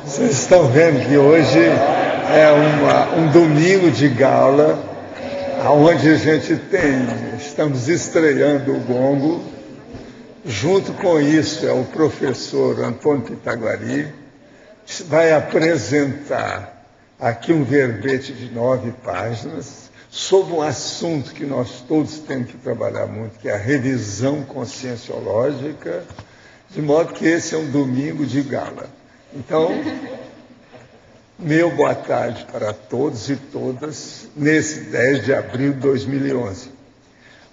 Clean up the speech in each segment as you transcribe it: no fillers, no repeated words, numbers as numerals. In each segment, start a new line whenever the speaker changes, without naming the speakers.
Vocês estão vendo que hoje é um domingo de gala, onde estamos estreando o gongo. Junto com isso é o professor Antônio Pitaguari, que vai apresentar aqui um verbete de 9 páginas sobre um assunto que nós todos temos que trabalhar muito, que é a revisão conscienciológica, de modo que esse é um domingo de gala. Então, meu boa tarde para todos e todas, nesse 10 de abril de 2011.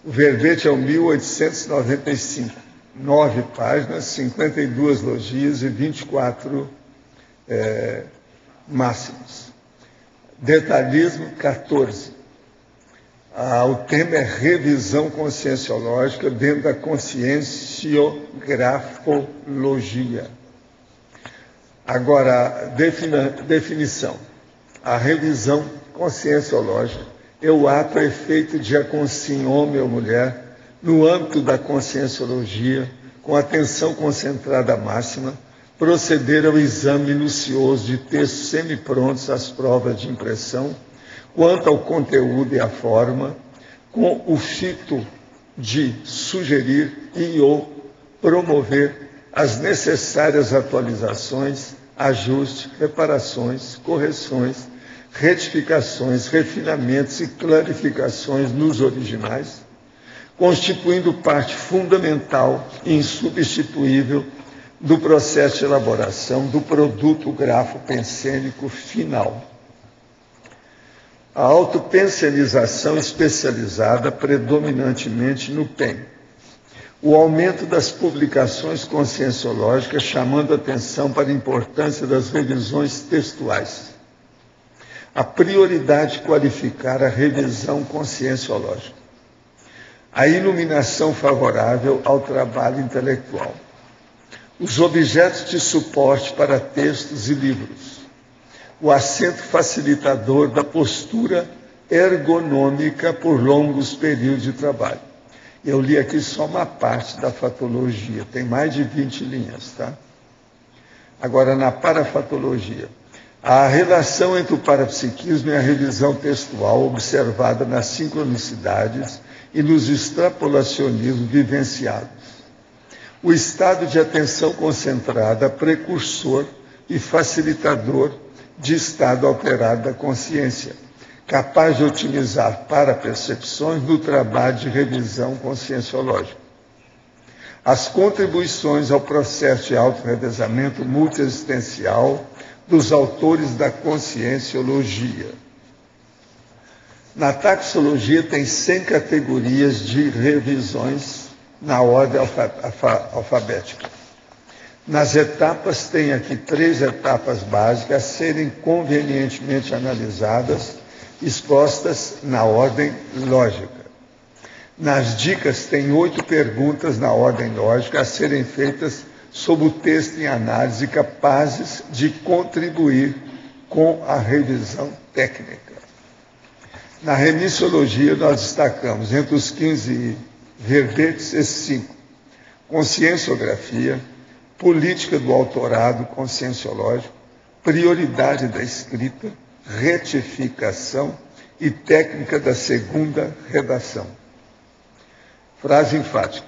O verbete é o 1895, 9 páginas, 52 logias e 24 máximos. Detalhismo 14. O tema é revisão conscienciológica dentro da conscienciografologia. Agora, definição. A revisão conscienciológica é o ato a efeito de a consciência, homem ou mulher, no âmbito da conscienciologia, com atenção concentrada máxima, proceder ao exame minucioso de textos semiprontos às provas de impressão, quanto ao conteúdo e à forma, com o fito de sugerir e ou promover as necessárias atualizações, ajustes, reparações, correções, retificações, refinamentos e clarificações nos originais, constituindo parte fundamental e insubstituível do processo de elaboração do produto grafo-pensênico final. A autopensianização especializada predominantemente no PEN. O aumento das publicações conscienciológicas, chamando atenção para a importância das revisões textuais. A prioridade de qualificar a revisão conscienciológica. A iluminação favorável ao trabalho intelectual. Os objetos de suporte para textos e livros. O assento facilitador da postura ergonômica por longos períodos de trabalho. Eu li aqui só uma parte da fatologia, tem mais de 20 linhas, tá? Agora, na parafatologia, a relação entre o parapsiquismo e a revisão textual observada nas sincronicidades e nos extrapolacionismos vivenciados. O estado de atenção concentrada, precursor e facilitador de estado alterado da consciência, capaz de otimizar parapercepções no trabalho de revisão conscienciológica. As contribuições ao processo de autorrevezamento multiexistencial dos autores da conscienciologia. Na taxologia tem 100 categorias de revisões na ordem alfabética. Nas etapas, tem aqui 3 etapas básicas a serem convenientemente analisadas, expostas na ordem lógica. Nas dicas, tem 8 perguntas na ordem lógica a serem feitas sob o texto em análise, capazes de contribuir com a revisão técnica. Na remissiologia, nós destacamos, entre os 15 verbetes, esses 5. Conscienciografia, política do autorado conscienciológico, prioridade da escrita, retificação e técnica da segunda redação. Frase enfática.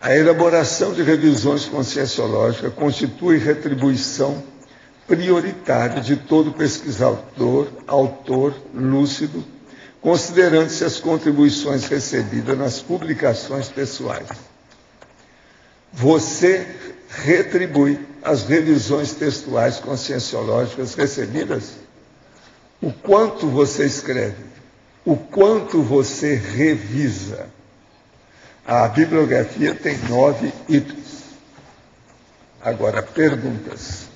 A elaboração de revisões conscienciológicas constitui retribuição prioritária de todo pesquisador, autor lúcido, considerando-se as contribuições recebidas nas publicações pessoais. Você retribui as revisões textuais conscienciológicas recebidas? O quanto você escreve? O quanto você revisa? A bibliografia tem 9 itens. Agora, perguntas.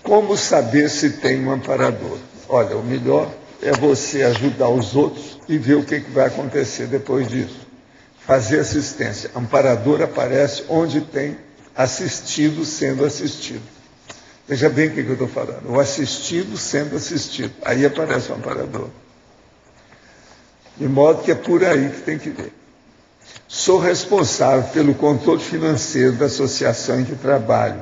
Como saber se tem um amparador? Olha, o melhor é você ajudar os outros e ver o que vai acontecer depois disso. Fazer assistência. Amparador aparece onde tem assistido sendo assistido. Veja bem o que eu estou falando. O assistido sendo assistido. Aí aparece o amparador. De modo que é por aí que tem que ver. Sou responsável pelo controle financeiro da associação em que trabalho.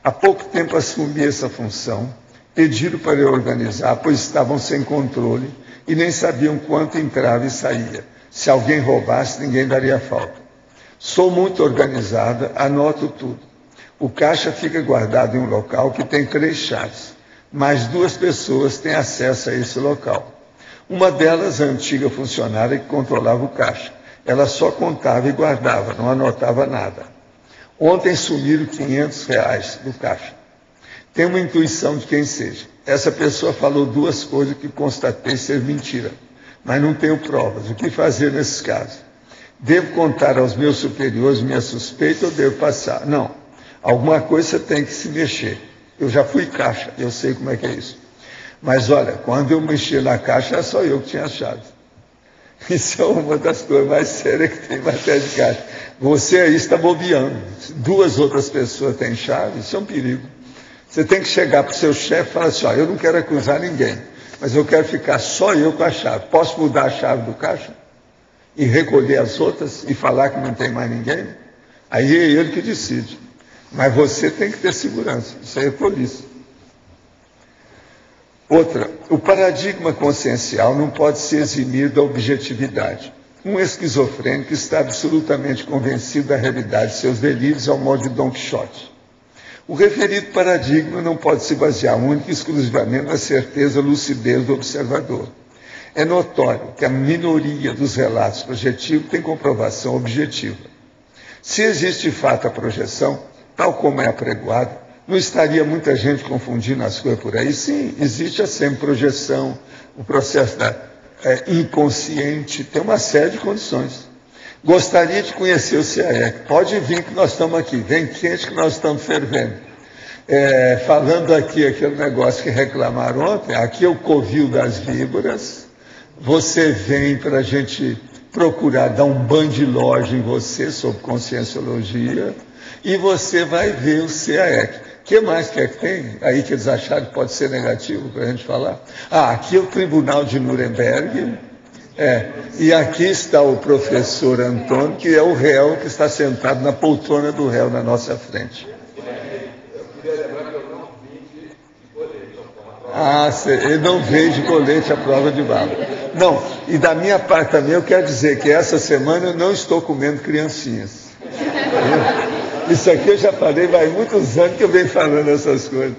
Há pouco tempo assumi essa função, pediram para eu organizar, pois estavam sem controle e nem sabiam quanto entrava e saía. Se alguém roubasse, ninguém daria falta. Sou muito organizada, anoto tudo. O caixa fica guardado em um local que tem 3 chaves. Mais 2 pessoas têm acesso a esse local. Uma delas, a antiga funcionária que controlava o caixa. Ela só contava e guardava, não anotava nada. Ontem sumiram R$500 do caixa. Tenho uma intuição de quem seja. Essa pessoa falou 2 coisas que constatei ser mentira, mas não tenho provas. O que fazer nesses casos? Devo contar aos meus superiores minha suspeita ou devo passar? Não. Alguma coisa tem que se mexer. Eu já fui caixa, eu sei como é que é isso. Mas olha, quando eu mexi na caixa, era só eu que tinha a chave. Isso é uma das coisas mais sérias que tem em matéria de caixa. Você aí está bobeando. 2 outras pessoas têm chave, isso é um perigo. Você tem que chegar para o seu chefe e falar assim, ó, eu não quero acusar ninguém, mas eu quero ficar só eu com a chave. Posso mudar a chave do caixa? E recolher as outras e falar que não tem mais ninguém? Aí é ele que decide. Mas você tem que ter segurança. Isso aí é polícia. Outra, o paradigma consciencial não pode se eximir da objetividade. Um esquizofrênico está absolutamente convencido da realidade de seus delírios ao modo de Dom Quixote. O referido paradigma não pode se basear única e exclusivamente na certeza lucidez do observador. É notório que a minoria dos relatos projetivos tem comprovação objetiva. Se existe de fato a projeção, tal como é apregoado, não estaria muita gente confundindo as coisas por aí? Sim, existe a sempre projeção, o processo inconsciente, tem uma série de condições. Gostaria de conhecer o CAEC. Pode vir que nós estamos aqui, vem quente que nós estamos fervendo. Falando aqui aquele negócio que reclamaram ontem, aqui é o covil das víboras, você vem para a gente procurar dar um banho de loja em você sobre conscienciologia e você vai ver o CAEC. O que mais que é que tem? Aí que eles acharam que pode ser negativo para a gente falar. Aqui é o Tribunal de Nuremberg, e aqui está o professor Antônio, que é o réu que está sentado na poltrona do réu na nossa frente.
Eu queria lembrar que eu não vim de colete.
Ele não veio de colete à prova de bala. Não, e da minha parte também eu quero dizer que essa semana eu não estou comendo criancinhas. Isso aqui eu já falei, vai muitos anos que eu venho falando essas coisas.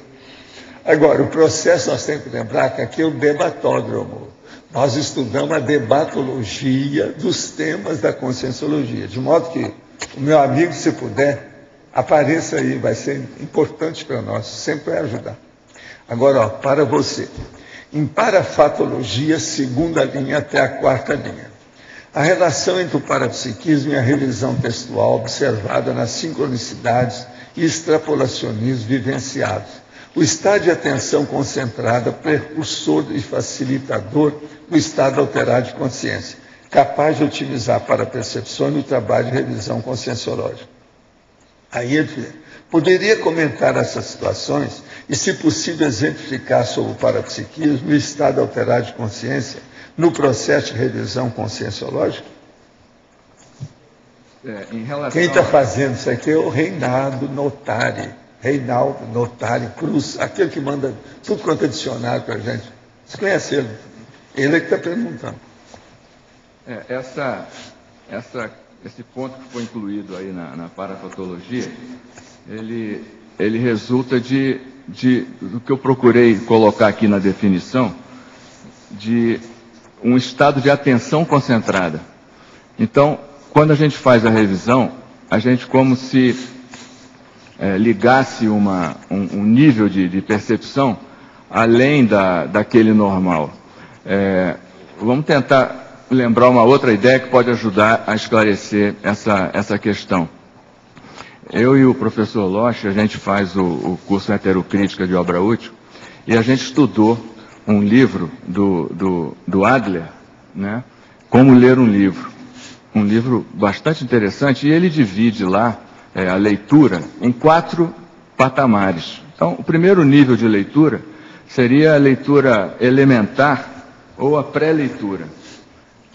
Agora, o processo nós temos que lembrar que aqui é o debatódromo. Nós estudamos a debatologia dos temas da conscienciologia, de modo que o meu amigo, se puder, apareça aí, vai ser importante para nós, sempre vai ajudar. Agora, para você, em parafatologia, 2ª linha até a 4ª linha. A relação entre o parapsiquismo e a revisão textual observada nas sincronicidades e extrapolacionismos vivenciados. O estado de atenção concentrada, precursor e facilitador do estado alterado de consciência, capaz de otimizar para a percepção e o trabalho de revisão conscienciológica. Aí ele poderia comentar essas situações e, se possível, exemplificar sobre o parapsiquismo e o estado alterado de consciência no processo de revisão conscienciológica? Quem está fazendo isso aqui é o Reinaldo Notari. Reinaldo Notari Cruz, aquele que manda tudo quanto é dicionário para a gente. Você conhece ele? Ele é que está perguntando.
Esse ponto que foi incluído aí na parafatologia, ele resulta do que eu procurei colocar aqui na definição, de um estado de atenção concentrada. Então, quando a gente faz a revisão, a gente como se ligasse um nível de percepção além daquele normal. Vamos tentar lembrar uma outra ideia que pode ajudar a esclarecer essa questão. Eu e o professor Loche, a gente faz o curso Heterocrítica de Obra Útil, e a gente estudou um livro do Adler, né? Como ler um livro. Um livro bastante interessante, e ele divide lá a leitura em 4 patamares. Então, o primeiro nível de leitura seria a leitura elementar ou a pré-leitura.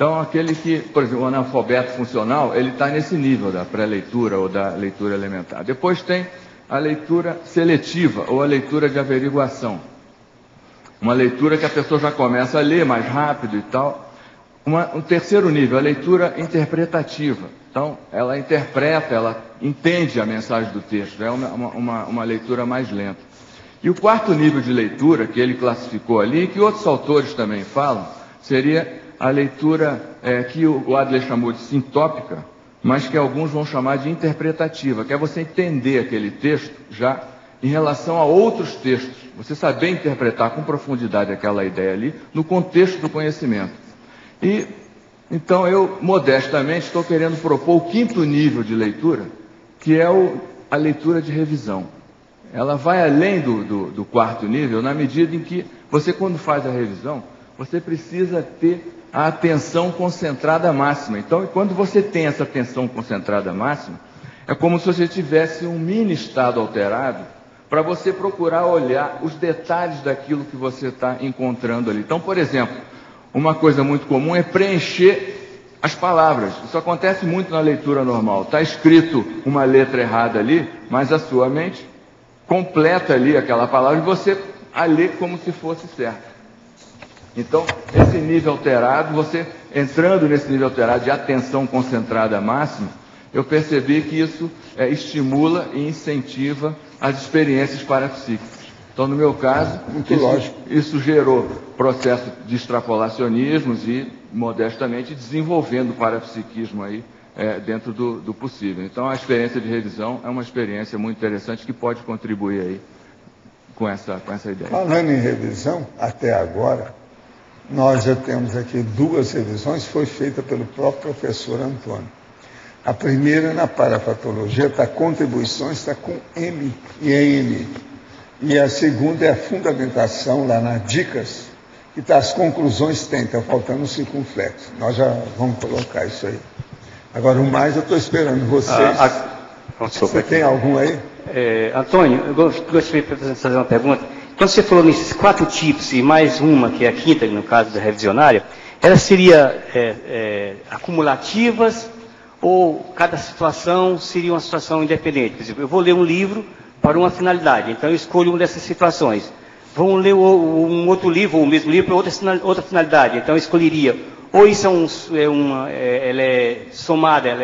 Então, aquele que, por exemplo, o analfabeto funcional, ele está nesse nível da pré-leitura ou da leitura elementar. Depois tem a leitura seletiva ou a leitura de averiguação. Uma leitura que a pessoa já começa a ler mais rápido e tal. Um terceiro nível, a leitura interpretativa. Então, ela interpreta, ela entende a mensagem do texto. É uma leitura mais lenta. E o quarto nível de leitura, que ele classificou ali, que outros autores também falam, seria a leitura que o Adler chamou de sintópica, mas que alguns vão chamar de interpretativa, que é você entender aquele texto já em relação a outros textos. Você saber interpretar com profundidade aquela ideia ali, no contexto do conhecimento. E, então, eu, modestamente, estou querendo propor o quinto nível de leitura, que é a leitura de revisão. Ela vai além do quarto nível, na medida em que você, quando faz a revisão, você precisa ter a atenção concentrada máxima. Então, quando você tem essa atenção concentrada máxima, é como se você tivesse um mini estado alterado para você procurar olhar os detalhes daquilo que você está encontrando ali. Então, por exemplo, uma coisa muito comum é preencher as palavras. Isso acontece muito na leitura normal. Está escrito uma letra errada ali, mas a sua mente completa ali aquela palavra e você a lê como se fosse certo. Então, esse nível alterado, você entrando nesse nível alterado de atenção concentrada máxima, eu percebi que isso estimula e incentiva as experiências parapsíquicas. Então, no meu caso, isso gerou processo de extrapolacionismos e, modestamente, desenvolvendo o parapsiquismo aí dentro do possível. Então, a experiência de revisão é uma experiência muito interessante que pode contribuir aí com essa ideia.
Falando em revisão, até agora, nós já temos aqui 2 revisões, foi feita pelo próprio professor Antônio. A primeira, na parapatologia, está contribuições, está com M e N. E a segunda é a fundamentação, lá nas dicas, que está as conclusões, está faltando um circunflexo. Nós já vamos colocar isso aí. Agora, o mais, eu estou esperando vocês. Você tem algum aí?
Antônio, eu gostaria de fazer uma pergunta. Quando você falou nesses 4 tipos, e mais uma, que é a quinta, no caso da revisionária, elas seriam acumulativas ou cada situação seria uma situação independente? Por exemplo, eu vou ler um livro para uma finalidade, então eu escolho uma dessas situações. Vou ler um outro livro, ou o mesmo livro, para outra finalidade, então eu escolheria. Ou isso ela é somada,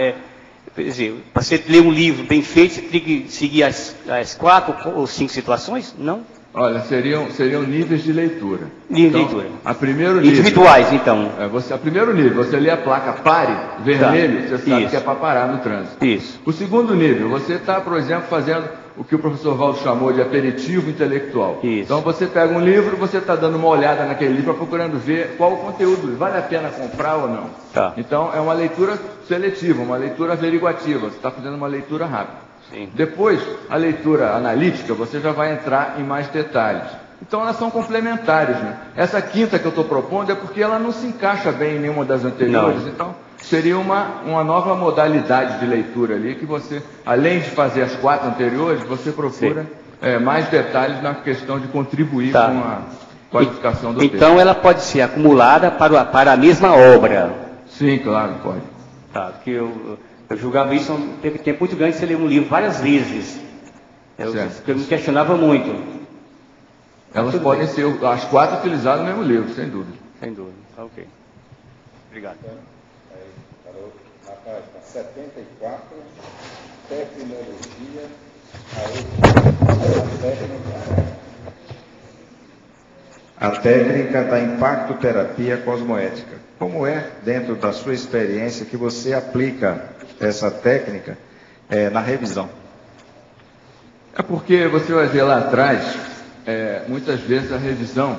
quer dizer, para você ler um livro bem feito, você tem que seguir as 4 ou 5 situações? Não?
Olha, seriam níveis de leitura.
Leitura.
A primeiro nível,
individuais, então.
A primeiro nível, você lê a placa pare, vermelho, você sabe que é para parar no trânsito.
Isso.
O segundo nível, você está, por exemplo, fazendo o que o professor Valdo chamou de aperitivo intelectual.
Isso.
Então você pega um livro, você está dando uma olhada naquele livro, procurando ver qual o conteúdo, vale a pena comprar ou não.
Tá.
Então é uma leitura seletiva, uma leitura averiguativa, você está fazendo uma leitura rápida.
Sim.
Depois, a leitura analítica, você já vai entrar em mais detalhes. Então, elas são complementares, né? Essa quinta que eu estou propondo é porque ela não se encaixa bem em nenhuma das anteriores. Não. Então, seria uma nova modalidade de leitura ali, que você, além de fazer as 4 anteriores, você procura mais detalhes na questão de contribuir com a qualificação do texto.
Então, ela pode ser acumulada para a mesma obra?
Sim, claro, pode.
Tá, porque eu julgava isso teve tempo muito grande, você lê um livro várias vezes. Eu me questionava muito.
Elas podem ser as 4 utilizadas no mesmo livro, sem dúvida.
Sem dúvida, tá ok. Obrigado.
Rapaz, está 74, tecnologia,
a técnica da impactoterapia cosmoética. Como é, dentro da sua experiência, que você aplica essa técnica na revisão?
É porque você vai ver lá atrás, muitas vezes a revisão,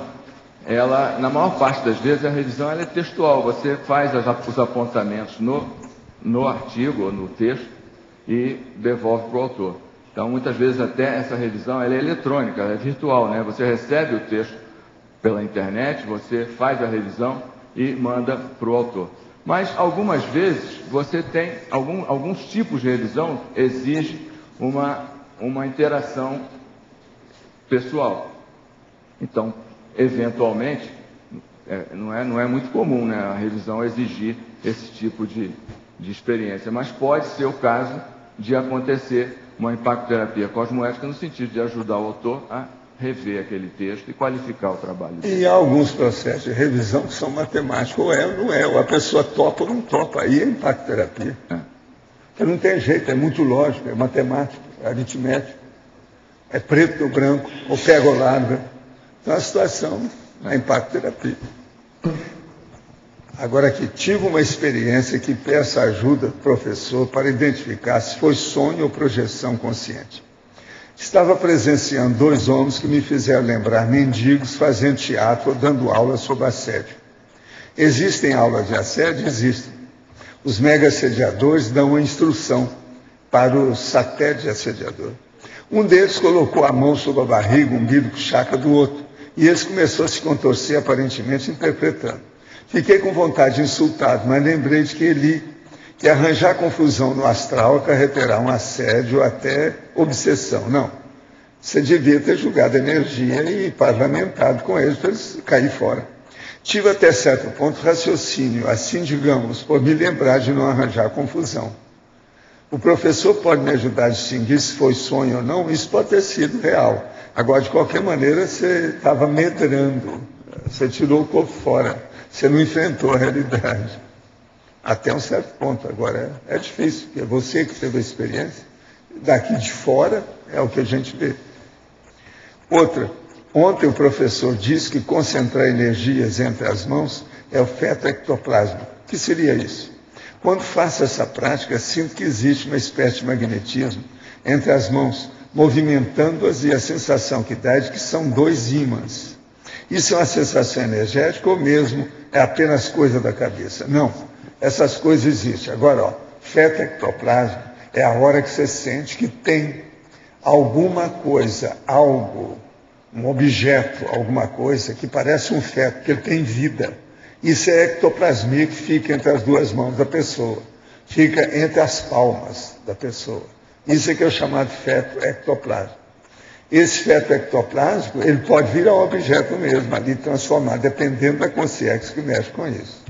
ela, na maior parte das vezes, a revisão ela é textual. Você faz os apontamentos no artigo ou no texto e devolve para o autor. Então, muitas vezes até essa revisão ela é eletrônica, ela é virtual, né? Você recebe o texto pela internet, você faz a revisão e manda para o autor. Mas, algumas vezes, você tem, alguns tipos de revisão exigem uma interação pessoal. Então, eventualmente, não é muito comum, né, a revisão exigir esse tipo de experiência, mas pode ser o caso de acontecer uma impactoterapia cosmoética no sentido de ajudar o autor a rever aquele texto e qualificar o trabalho dele.
E há alguns processos de revisão que são matemáticos, ou é ou não é, ou a pessoa topa ou não topa, aí é impactoterapia. Porque não tem jeito, é muito lógico, é matemático, é aritmético, é preto ou branco, ou pega ou larga. Então a situação é impactoterapia. Agora aqui, tive uma experiência que peço ajuda do professor para identificar se foi sonho ou projeção consciente. Estava presenciando 2 homens que me fizeram lembrar mendigos fazendo teatro ou dando aula sobre assédio. Existem aulas de assédio? Existem. Os mega assediadores dão uma instrução para o satélite assediador. Um deles colocou a mão sobre a barriga, o umbigo, chakra do outro, e esse começou a se contorcer, aparentemente interpretando. Fiquei com vontade de insultá-lo, mas lembrei de que arranjar confusão no astral acarreterá um assédio até obsessão. Não. Você devia ter julgado a energia e parlamentado com eles para eles cair fora. Tive até certo ponto raciocínio, assim digamos, por me lembrar de não arranjar confusão. O professor pode me ajudar a distinguir se foi sonho ou não, isso pode ter sido real. Agora, de qualquer maneira, você estava medrando, você tirou o corpo fora, você não enfrentou a realidade. Até um certo ponto. Agora, é difícil, porque você que teve a experiência, daqui de fora é o que a gente vê. Outra, ontem o professor disse que concentrar energias entre as mãos é o feto ectoplasma. O que seria isso? Quando faço essa prática, sinto que existe uma espécie de magnetismo entre as mãos, movimentando-as, e a sensação que dá é de que são 2 ímãs. Isso é uma sensação energética ou mesmo é apenas coisa da cabeça? Não, essas coisas existem. Agora, feto ectoplasma é a hora que você sente que tem alguma coisa, algo, um objeto, alguma coisa que parece um feto, que ele tem vida. Isso é ectoplasmia que fica entre as 2 mãos da pessoa, fica entre as palmas da pessoa. Isso é que é o chamado feto ectoplasma. Esse feto ectoplásico, ele pode virar um objeto mesmo, ali transformado, dependendo da consciência que mexe com isso.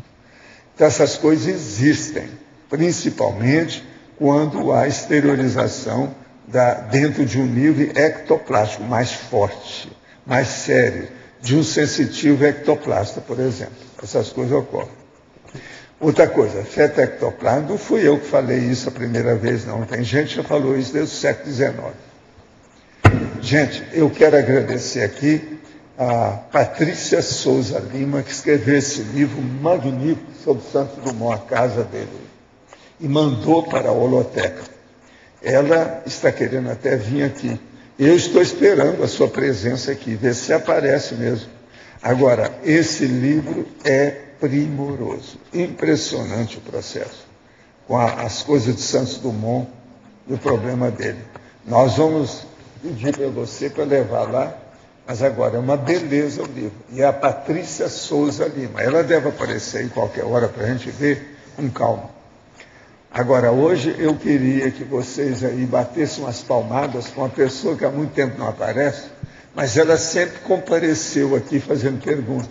Então essas coisas existem, principalmente quando há exteriorização dentro de um nível ectoplástico mais forte, mais sério, de um sensitivo ectoplasta, por exemplo. Essas coisas ocorrem. Outra coisa, feto ectoplasma, não fui eu que falei isso a primeira vez, não. Tem gente que já falou isso desde o século XIX. Gente, eu quero agradecer aqui a Patrícia Souza Lima, que escreveu esse livro magnífico sobre Santos Dumont, a casa dele, e mandou para a holoteca. Ela está querendo até vir aqui. Eu estou esperando a sua presença aqui, ver se aparece mesmo. Agora, esse livro é primoroso, impressionante o processo, com as coisas de Santos Dumont e o problema dele. Nós vamos pedir para você para levar lá, mas agora é uma beleza o livro. E é a Patrícia Souza Lima. Ela deve aparecer em qualquer hora para a gente ver com calma. Agora, hoje eu queria que vocês aí batessem umas palmadas com uma pessoa que há muito tempo não aparece, mas ela sempre compareceu aqui fazendo pergunta,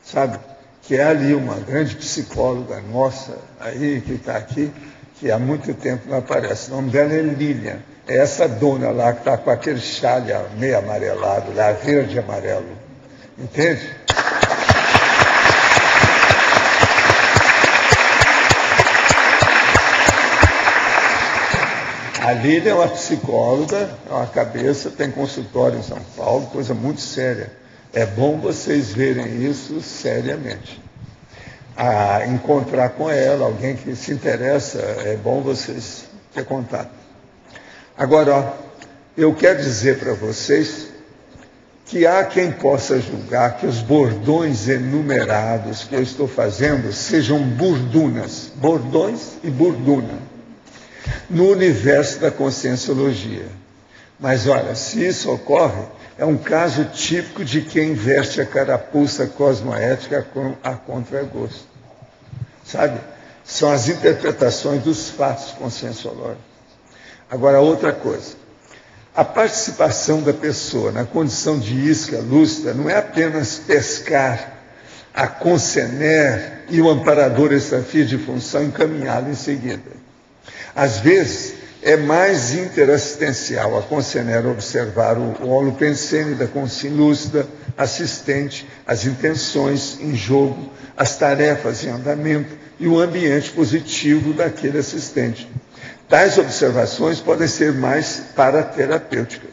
sabe? Que é ali uma grande psicóloga nossa, aí que está aqui, que há muito tempo não aparece. O nome dela é Lilian. É essa dona lá que está com aquele chale meio amarelado, lá, verde e amarelo. Entende? A Lilian é uma psicóloga, é uma cabeça, tem consultório em São Paulo, coisa muito séria. É bom vocês verem isso seriamente. Encontrar com ela, alguém que se interessa, é bom vocês ter contato. Agora, eu quero dizer para vocês que há quem possa julgar que os bordões enumerados que eu estou fazendo sejam burdunas, bordões e burduna, no universo da conscienciologia. Mas olha, se isso ocorre, é um caso típico de quem veste a carapuça cosmoética a contragosto. Sabe? São as interpretações dos fatos conscienciológicos. Agora, outra coisa. A participação da pessoa na condição de isca lúcida não é apenas pescar a Concener e o amparador extrafísico de função encaminhá-lo em seguida. Às vezes, é mais interassistencial a Concener observar o holopensene da consciência lúcida, assistente, as intenções em jogo, as tarefas em andamento e o ambiente positivo daquele assistente. Tais observações podem ser mais paraterapêuticas.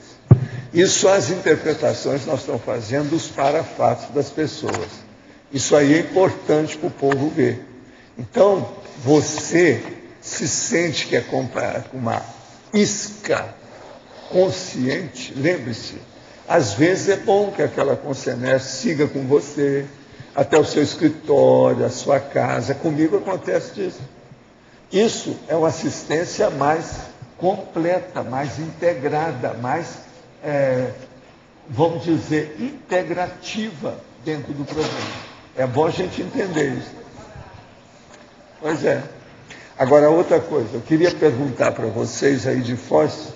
Isso as interpretações que nós estamos fazendo dos parafatos das pessoas. Isso aí é importante para o povo ver. Então, você se sente que é com uma isca consciente, lembre-se, às vezes é bom que aquela Concener siga com você, até o seu escritório, a sua casa. Comigo acontece isso. Isso é uma assistência mais completa, mais integrada, mais, vamos dizer, integrativa dentro do programa. É bom a gente entender isso. Pois é. Agora, outra coisa, eu queria perguntar para vocês aí de Foz,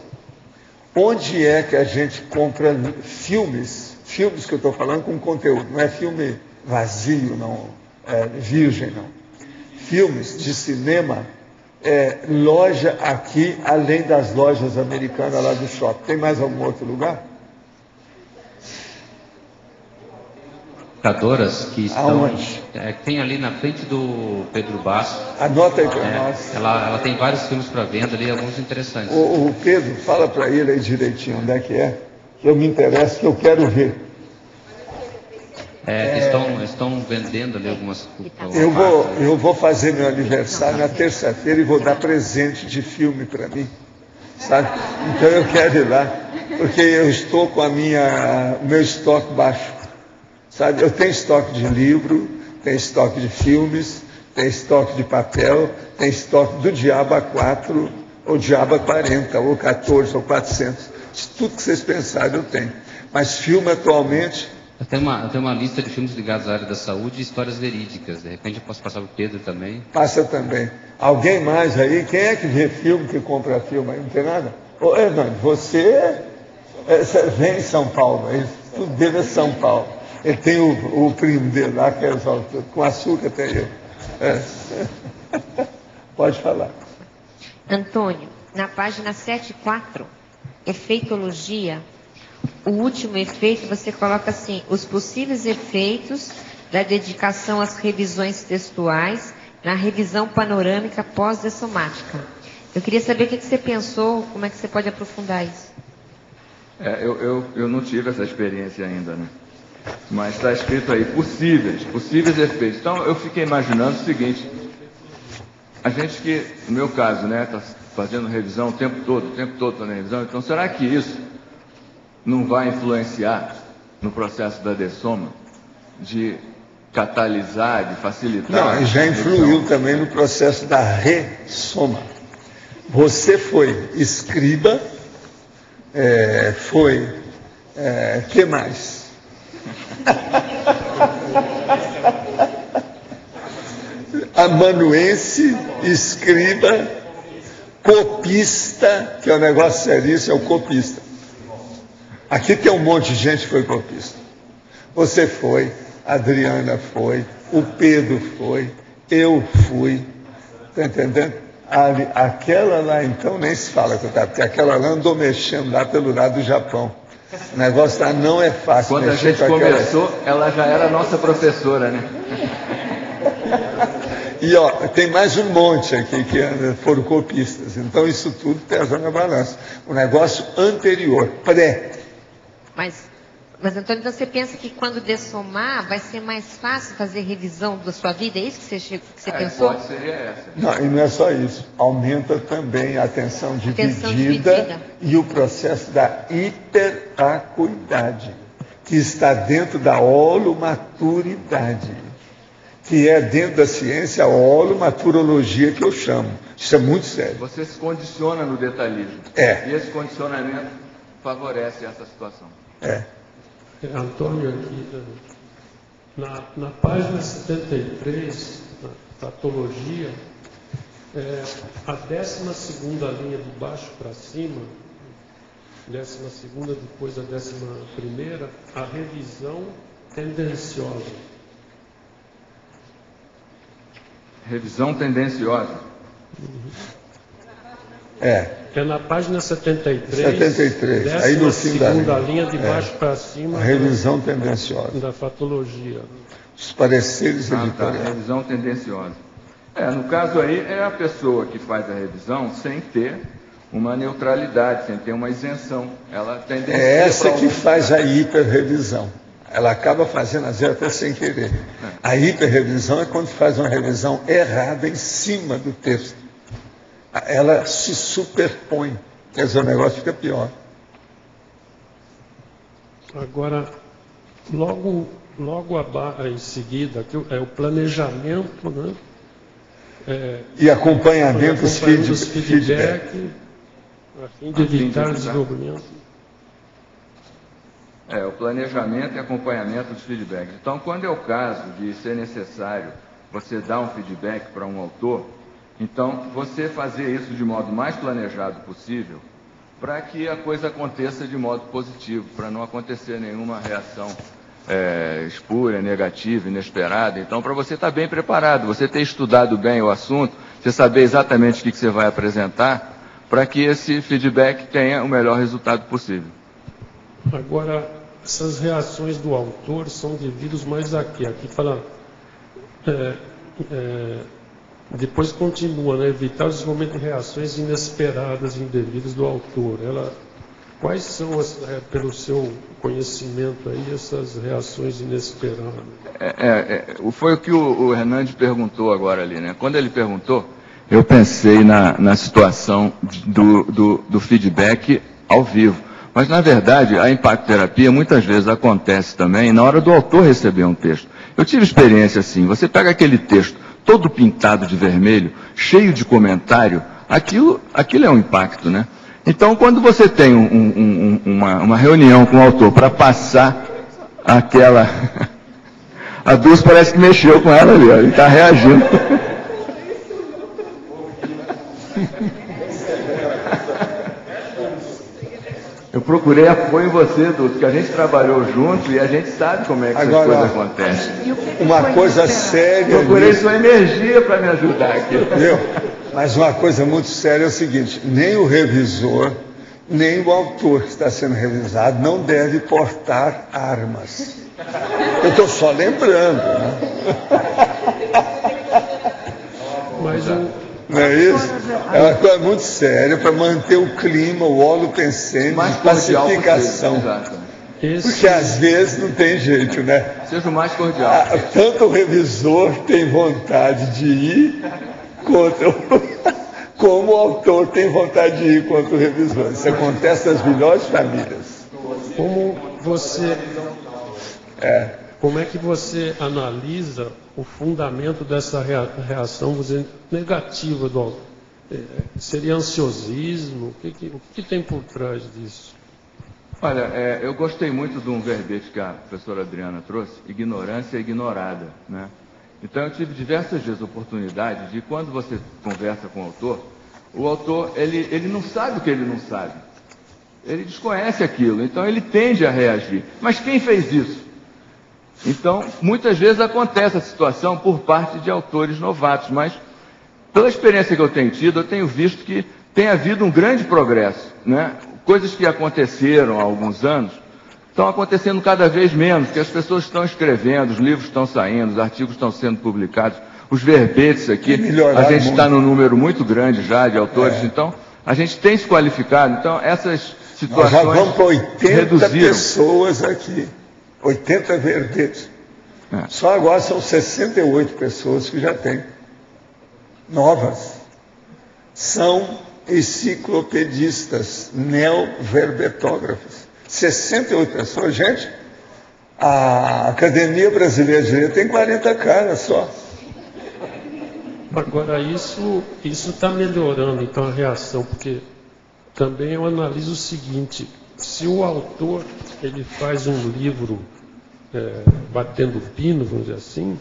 onde é que a gente compra filmes que eu estou falando com conteúdo, não é filme vazio, não, virgem, não. Filmes de cinema, loja aqui, além das lojas americanas lá do shopping. Tem mais algum outro lugar?
Locadoras que estão.
Aonde?
Tem ali na frente do Pedro Basso.
Anota aí para nós.
Ela tem vários filmes para venda ali, alguns interessantes.
O Pedro, fala para ele aí direitinho onde é, que eu me interesso, que eu quero ver.
Estão vendendo ali algumas.
Eu vou fazer meu aniversário na terça-feira e vou dar presente de filme para mim, sabe? Então eu quero ir lá, porque eu estou com o meu estoque baixo, sabe? Eu tenho estoque de livro, tenho estoque de filmes, tenho estoque de papel, tenho estoque do Diabo A4, ou Diabo A40, ou 14, ou 400. Tudo que vocês pensarem eu tenho. Mas filme atualmente...
Eu tenho uma lista de filmes ligados à área da saúde e histórias verídicas. De repente eu posso passar para o Pedro também.
Passa também. Alguém mais aí? Quem é que vê filme, que compra filme aí? Não tem nada? Ô, Hernando, você vem em São Paulo, tudo dele é São Paulo. Ele tem o primo dele lá, que é com açúcar tem eu. Pode falar.
Antônio, na página 7.4, efeitologia, o último efeito, você coloca assim: os possíveis efeitos da dedicação às revisões textuais na revisão panorâmica pós-dessomática. Eu queria saber o que você pensou, como é que você pode aprofundar isso?
Eu não tive essa experiência ainda, né? Mas está escrito aí, possíveis efeitos. Então, eu fiquei imaginando o seguinte: a gente que, no meu caso, né, está fazendo revisão o tempo todo está na revisão, então será que isso não vai influenciar no processo da dessoma, de catalisar, de facilitar?
Não, já influiu também no processo da ressoma. Você foi escriba, que mais? Amanuense, escriba, copista, que é um negócio seríssimo, é o copista. Aqui tem um monte de gente que foi copista. Você foi, a Adriana foi, o Pedro foi, eu fui. Está entendendo? Aquela lá, então, nem se fala, porque aquela lá andou mexendo lá pelo lado do Japão. O negócio lá não é fácil.
Quando a gente começou, ela já era nossa professora, né?
E ó, tem mais um monte aqui que foram copistas. Então isso tudo pesa na balança. O negócio anterior, pré.
Mas Antônio, então você pensa que quando dessomar vai ser mais fácil fazer revisão da sua vida? É isso que você pensou?
Pode ser essa.
Não, e não é só isso. Aumenta também a atenção dividida e o processo da hiperacuidade, que está dentro da holomaturidade, que é dentro da ciência a holomaturologia que eu chamo. Isso é muito sério.
Você se condiciona no detalhismo. E esse condicionamento favorece essa situação.
Antônio, aqui na página 73, na patologia, a 12ª linha de baixo para cima, 12ª depois da 11ª, a revisão tendenciosa.
Revisão tendenciosa.
É na página 73.
73. Aí no fim da
segunda linha, de baixo para cima.
A revisão tendenciosa.
Da fatologia.
Os pareceres editoriais.
Tá, revisão tendenciosa. No caso aí, é a pessoa que faz a revisão sem ter uma neutralidade, sem ter uma isenção. Ela tendencia
é essa que faz a hiperrevisão. Ela acaba fazendo, às vezes, até sem querer. A hiperrevisão é quando faz uma revisão errada em cima do texto. Ela se superpõe. Quer dizer, o negócio fica pior.
Agora, logo em seguida, aqui é o planejamento, né?
E acompanhamento dos
feedback, a fim de evitar desenvolvimento.
O planejamento e acompanhamento dos feedbacks. Então, quando é o caso de ser necessário você dar um feedback para um autor, então você fazer isso de modo mais planejado possível, para que a coisa aconteça de modo positivo, para não acontecer nenhuma reação espúria, negativa, inesperada. Então, para você estar bem preparado, você ter estudado bem o assunto, você saber exatamente o que você vai apresentar, para que esse feedback tenha o melhor resultado possível.
Agora, essas reações do autor são devidas mais aqui. Aqui fala... depois continua, né? Evitar o desenvolvimento de reações inesperadas e indevidas do autor. Quais são, pelo seu conhecimento aí, essas reações inesperadas?
Foi o que o Hernandes perguntou agora ali, né? Quando ele perguntou, eu pensei na situação do feedback ao vivo. Mas, na verdade, a impactoterapia muitas vezes acontece também na hora do autor receber um texto. Eu tive experiência assim, você pega aquele texto todo pintado de vermelho, cheio de comentário, aquilo é um impacto, né? Então, quando você tem uma reunião com o autor para passar aquela... A Dulce parece que mexeu com ela ali, ó, ele está reagindo. Eu procurei apoio em você, Dulce, que a gente trabalhou junto e a gente sabe como é que essas coisas acontecem.
Uma coisa séria...
Procurei sua energia para me ajudar aqui.
Viu? Mas uma coisa muito séria é o seguinte, nem o revisor, nem o autor que está sendo revisado não deve portar armas. Eu estou só lembrando, né?
Mas
não é isso? É uma coisa muito séria para manter o clima, o holopensene de pacificação. Porque às vezes não tem jeito, né?
Seja o mais cordial.
Tanto o revisor tem vontade de ir, como o autor tem vontade de ir contra o revisor. Isso acontece nas melhores famílias.
Como é que você analisa o fundamento dessa reação, vamos dizer, negativa do autor? Seria ansiosismo? O que tem por trás disso?
Olha, eu gostei muito de um verbete que a professora Adriana trouxe, ignorância ignorada, né? Então eu tive diversas vezes a oportunidade de, quando você conversa com o autor, ele não sabe o que ele não sabe. Ele desconhece aquilo, então ele tende a reagir. Mas quem fez isso? Então, muitas vezes acontece a situação por parte de autores novatos, mas pela experiência que eu tenho tido, eu tenho visto que tem havido um grande progresso, né? Coisas que aconteceram há alguns anos estão acontecendo cada vez menos, porque as pessoas estão escrevendo, os livros estão saindo, os artigos estão sendo publicados, os verbetes aqui, a gente está num número muito grande já de autores, então a gente tem se qualificado, então essas situações
nós já vamos para 80
reduziram.
Pessoas aqui, 80 verbetes. Só agora são 68 pessoas que já têm, novas. São enciclopedistas, neoverbetógrafos. 68 pessoas, gente. A Academia Brasileira de Direito tem 40 caras só.
Agora, isso está melhorando, então, a reação, porque também eu analiso o seguinte: se o autor ele faz um livro batendo pino, vamos dizer assim,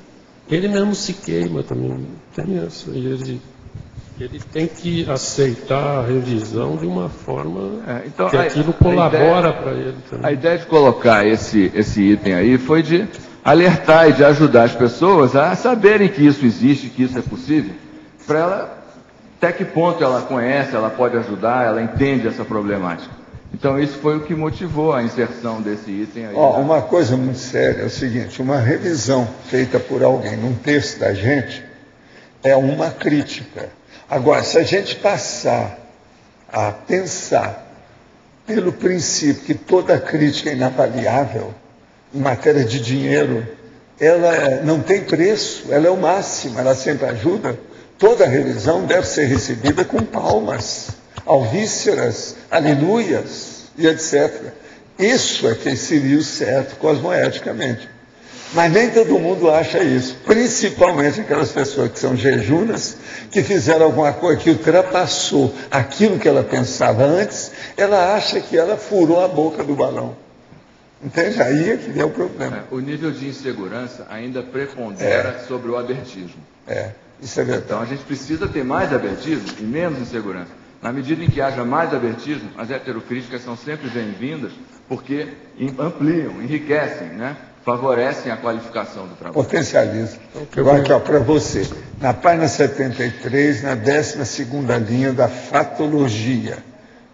ele mesmo se queima também. Tem essa, ele tem que aceitar a revisão de uma forma que aquilo colabora para ele também.
A ideia de colocar esse item aí foi de alertar e de ajudar as pessoas a saberem que isso existe, que isso é possível, para ela, até que ponto ela conhece, ela pode ajudar, ela entende essa problemática. Então, isso foi o que motivou a inserção desse item aí.
Uma coisa muito séria é o seguinte, uma revisão feita por alguém num texto da gente é uma crítica. Agora, se a gente passar a pensar pelo princípio que toda crítica é inavaliável, em matéria de dinheiro, ela não tem preço, ela é o máximo, ela sempre ajuda, toda revisão deve ser recebida com palmas, alvíceras, aleluias e etc. Isso é que seria o certo cosmoeticamente. Mas nem todo mundo acha isso, principalmente aquelas pessoas que são jejunas, que fizeram alguma coisa que ultrapassou aquilo que ela pensava antes, ela acha que ela furou a boca do balão. Entende? Aí é que é o problema.
O nível de insegurança ainda prepondera sobre o abertismo.
Isso é verdade.
Então a gente precisa ter mais abertismo e menos insegurança. Na medida em que haja mais abertismo, as heterocríticas são sempre bem-vindas, porque ampliam, enriquecem, né? Favorecem a qualificação do trabalho.
Potencializa. Agora aqui, para você, na página 73, na 12ª linha da fatologia,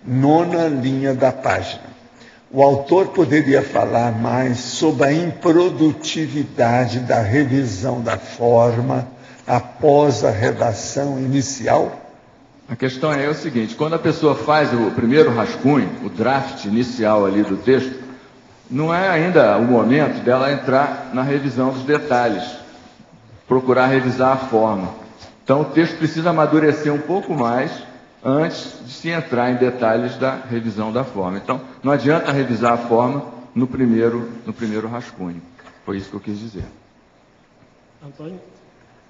9ª linha da página, o autor poderia falar mais sobre a improdutividade da revisão da forma após a redação inicial?
A questão é o seguinte, quando a pessoa faz o primeiro rascunho, o draft inicial ali do texto, não é ainda o momento dela entrar na revisão dos detalhes, procurar revisar a forma. Então o texto precisa amadurecer um pouco mais antes de se entrar em detalhes da revisão da forma. Então não adianta revisar a forma no primeiro rascunho. Foi isso que eu quis dizer.
Antônio,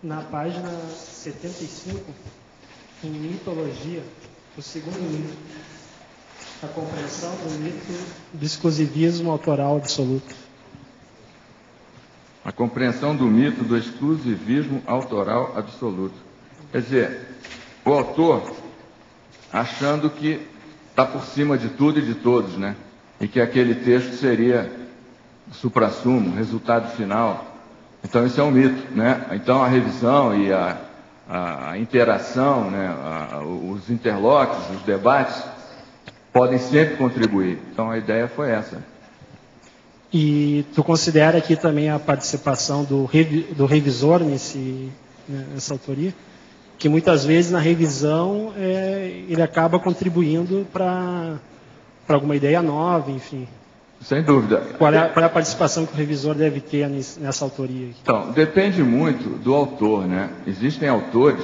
na página 75, em mitologia, o segundo mito, a compreensão do mito do exclusivismo autoral absoluto.
A compreensão do mito do exclusivismo autoral absoluto. Quer dizer, o autor achando que está por cima de tudo e de todos, né? E que aquele texto seria o suprassumo, resultado final. Então isso é um mito, né? Então a revisão e a interação, né? Os interlóquios, os debates, podem sempre contribuir. Então a ideia foi essa.
E tu considera aqui também a participação do revisor nessa autoria? Que muitas vezes na revisão ele acaba contribuindo para alguma ideia nova, enfim.
Sem dúvida.
Qual é a participação que o revisor deve ter nessa autoria?
Então, depende muito do autor, né? Existem autores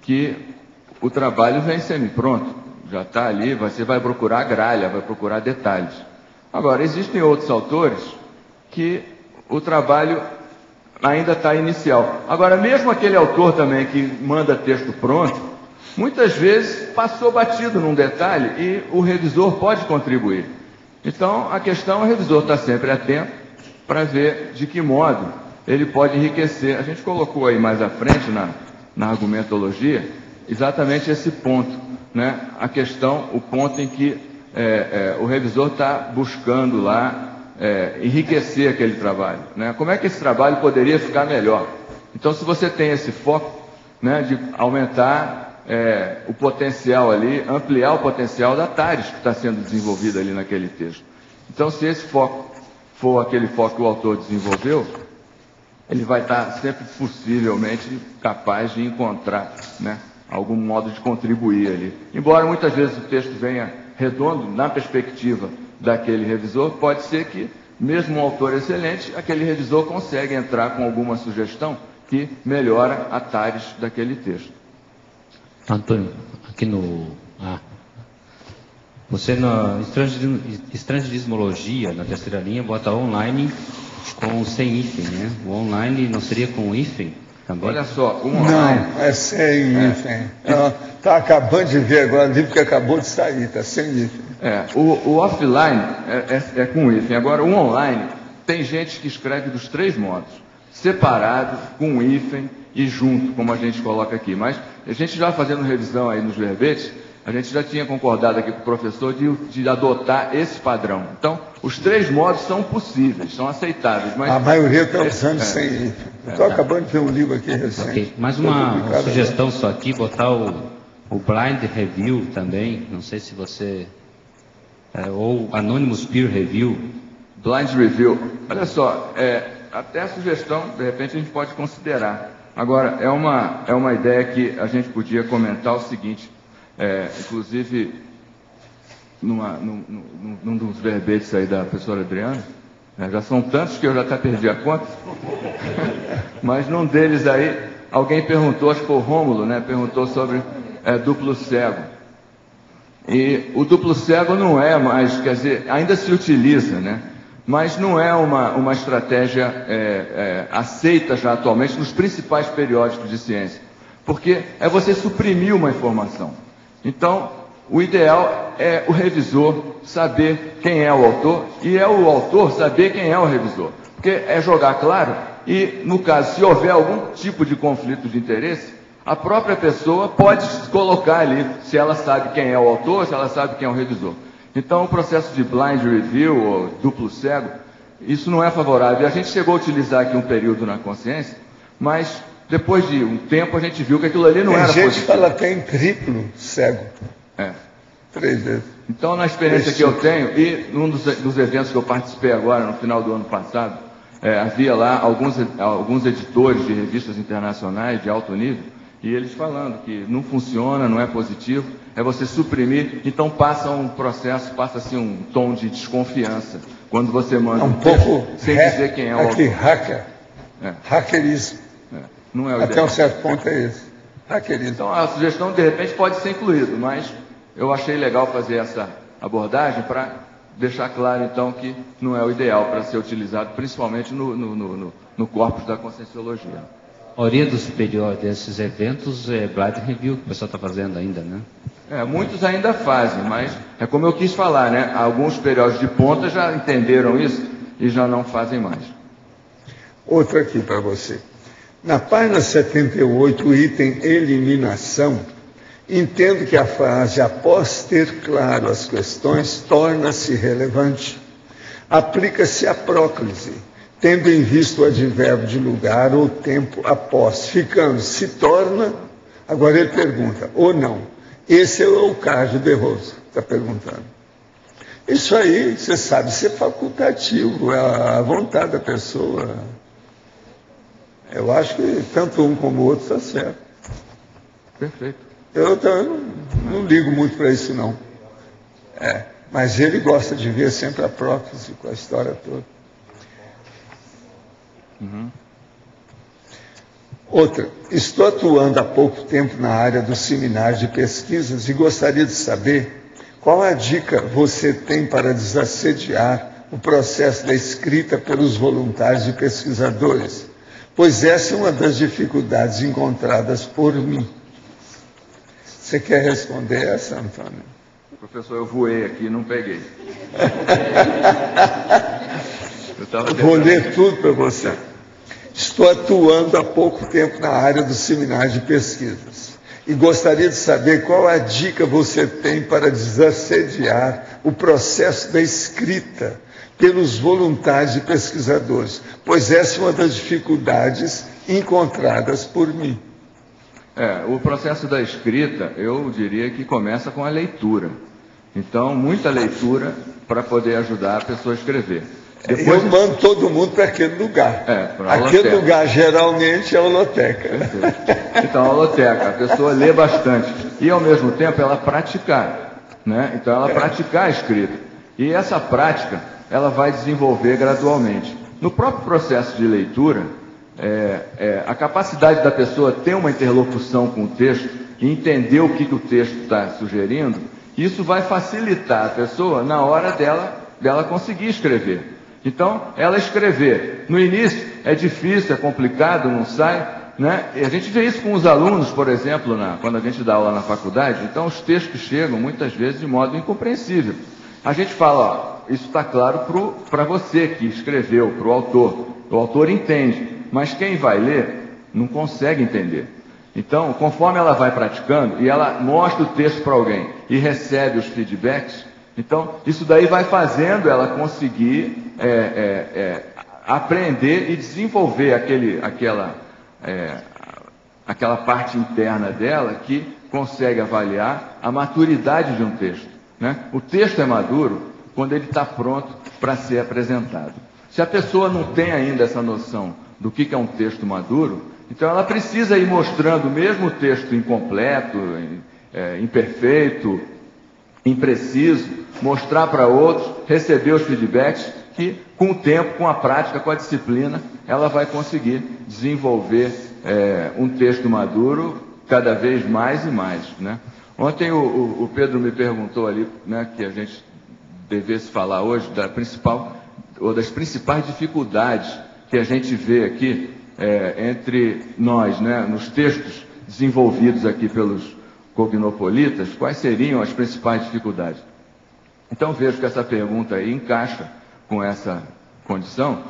que o trabalho vem semi-pronto, já está ali, você vai procurar gralha, vai procurar detalhes. Agora, existem outros autores que o trabalho ainda está inicial. Agora, mesmo aquele autor também que manda texto pronto, muitas vezes passou batido num detalhe e o revisor pode contribuir. Então, a questão é o revisor estar sempre atento para ver de que modo ele pode enriquecer. A gente colocou aí mais à frente na argumentologia exatamente esse ponto, né? A questão, o ponto em que o revisor está buscando lá enriquecer aquele trabalho, né? Como é que esse trabalho poderia ficar melhor? Então, se você tem esse foco, né, de aumentar o potencial ali, ampliar o potencial da TARES que está sendo desenvolvida ali naquele texto. Então, se esse foco for aquele foco que o autor desenvolveu, ele vai estar sempre possivelmente capaz de encontrar, né, algum modo de contribuir ali. Embora muitas vezes o texto venha redondo na perspectiva daquele revisor, pode ser que, mesmo um autor excelente, aquele revisor consegue entrar com alguma sugestão que melhora a TARES daquele texto.
Antônio, aqui você na estrangeirismologia, na terceira linha, bota online com sem hífen, né? O online não seria com hífen também?
Olha só, o online...
Não, é sem hífen. Está acabando de ver agora o livro que acabou de sair, está sem hífen.
O offline é com hífen. Agora, o online, tem gente que escreve dos três modos. Separado, com hífen e junto, como a gente coloca aqui. Mas a gente já fazendo revisão aí nos verbetes, a gente já tinha concordado aqui com o professor de adotar esse padrão. Então, os 3 modos são possíveis, são aceitáveis. Mas
a maioria está usando sem ir. Estou acabando de ver um livro aqui recente.
Okay. Mais uma sugestão só aqui, botar o Blind Review também, não sei se você... ou Anonymous Peer Review.
Blind Review. Olha só, até a sugestão, de repente, a gente pode considerar. Agora, é uma ideia que a gente podia comentar o seguinte, inclusive, num dos verbetes aí da professora Adriana, já são tantos que eu já até perdi a conta, mas num deles aí, alguém perguntou, acho que foi o Rômulo, né, perguntou sobre duplo cego. E o duplo cego não é mais, quer dizer, ainda se utiliza, né? Mas não é uma estratégia aceita já atualmente nos principais periódicos de ciência, porque é você suprimir uma informação. Então, o ideal é o revisor saber quem é o autor e é o autor saber quem é o revisor, porque é jogar claro e, no caso, se houver algum tipo de conflito de interesse, a própria pessoa pode colocar ali se ela sabe quem é o autor, se ela sabe quem é o revisor. Então, o processo de blind review ou duplo cego, isso não é favorável. A gente chegou a utilizar aqui um período na consciência, mas depois de um tempo a gente viu que aquilo ali não era positivo.
Tem gente que fala até em triplo cego. 3 vezes.
Então, na experiência que eu tenho, e num dos eventos que eu participei agora, no final do ano passado, havia lá alguns editores de revistas internacionais de alto nível, e eles falando que não funciona, não é positivo, é você suprimir, então passa um processo, passa-se um tom de desconfiança, quando você manda
um pouco
sem dizer quem é o autor.
Hacker. Hackerismo.
Não é o
até
ideal.
um certo ponto é esse. Hackerismo.
Então a sugestão, de repente, pode ser incluída, mas eu achei legal fazer essa abordagem para deixar claro, então, que não é o ideal para ser utilizado, principalmente no corpus da conscienciologia.
A maioria dos periódicos desses eventos é blind review que o pessoal está fazendo ainda, né?
Muitos ainda fazem, mas é como eu quis falar, né? Alguns periódicos de ponta já entenderam isso e já não fazem mais.
Outra aqui para você. Na página 78, o item eliminação, entendo que a frase, após ter claro as questões, torna-se relevante. Aplica-se a próclise, tendo em vista o advérbio de lugar ou tempo após, ficando, se torna, agora ele pergunta, ou não. Esse é o Cássio de Rosa, está perguntando. Isso aí, você sabe, ser facultativo, é a vontade da pessoa. Eu acho que tanto um como o outro está certo.
Perfeito.
Eu não ligo muito para isso, não. Mas ele gosta de ver sempre a prótese com a história toda. Outra, estou atuando há pouco tempo na área dos seminários de pesquisas e gostaria de saber qual a dica você tem para desassediar o processo da escrita pelos voluntários e pesquisadores, pois essa é uma das dificuldades encontradas por mim. Você quer responder essa, Antônio?
Professor, eu voei aqui e não peguei.
Vou ler tudo para você. Estou atuando há pouco tempo na área dos seminários de pesquisas e gostaria de saber qual a dica você tem para desassediar o processo da escrita pelos voluntários e pesquisadores, pois essa é uma das dificuldades encontradas por mim.
O processo da escrita, eu diria que começa com a leitura. Então, muita leitura para poder ajudar a pessoa a escrever.
Depois, eu mando todo mundo para aquele lugar. Aquele lugar, geralmente, é a holoteca.
Então, a holoteca, a pessoa lê bastante. E, ao mesmo tempo, ela praticar. Né? Então, ela praticar a escrita. E essa prática, ela vai desenvolver gradualmente. No próprio processo de leitura, a capacidade da pessoa ter uma interlocução com o texto e entender o que o texto está sugerindo, isso vai facilitar a pessoa na hora dela conseguir escrever. Então, ela escrever. No início é difícil, é complicado, não sai, né? E a gente vê isso com os alunos, por exemplo, quando a gente dá aula na faculdade. Então, os textos chegam muitas vezes de modo incompreensível. A gente fala, isso está claro para você que escreveu, para o autor. O autor entende, mas quem vai ler não consegue entender. Então, conforme ela vai praticando e ela mostra o texto para alguém e recebe os feedbacks, então isso daí vai fazendo ela conseguir aprender e desenvolver aquela parte interna dela que consegue avaliar a maturidade de um texto, né? O texto é maduro quando ele está pronto para ser apresentado. Se a pessoa não tem ainda essa noção do que é um texto maduro, então ela precisa ir mostrando mesmo o texto incompleto, imperfeito, impreciso, mostrar para outros, receber os feedbacks, que com o tempo, com a prática, com a disciplina, ela vai conseguir desenvolver um texto maduro cada vez mais e mais, né? Ontem o Pedro me perguntou ali, né, que a gente devesse falar hoje das principais dificuldades que a gente vê aqui entre nós, né, nos textos desenvolvidos aqui pelos cognopolitas, quais seriam as principais dificuldades? Então vejo que essa pergunta aí encaixa com essa condição,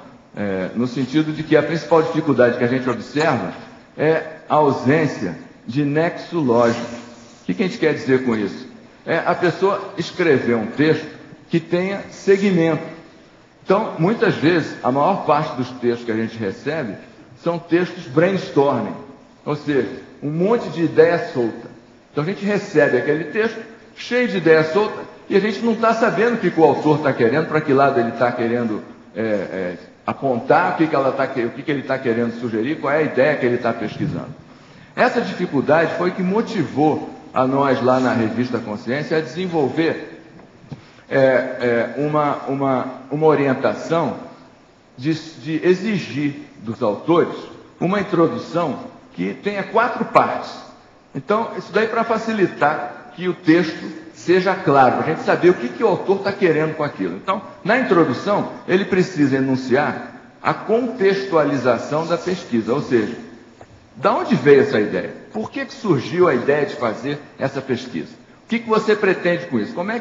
no sentido de que a principal dificuldade que a gente observa é a ausência de nexo lógico. O que a gente quer dizer com isso? É a pessoa escrever um texto que tenha segmento. Então, muitas vezes, a maior parte dos textos que a gente recebe são textos brainstorming, ou seja, um monte de ideia solta. Então a gente recebe aquele texto cheio de ideia solta e a gente não está sabendo o que o autor está querendo, para que lado ele está querendo apontar, o que ele está querendo sugerir, qual é a ideia que ele está pesquisando. Essa dificuldade foi que motivou a nós lá na Revista Consciência a desenvolver uma orientação de exigir dos autores uma introdução que tenha 4 partes. Então, isso daí para facilitar que o texto seja claro, a gente saber o que o autor está querendo com aquilo. Então, na introdução, ele precisa enunciar a contextualização da pesquisa, ou seja, de onde veio essa ideia? Por que surgiu a ideia de fazer essa pesquisa? O que você pretende com isso? Como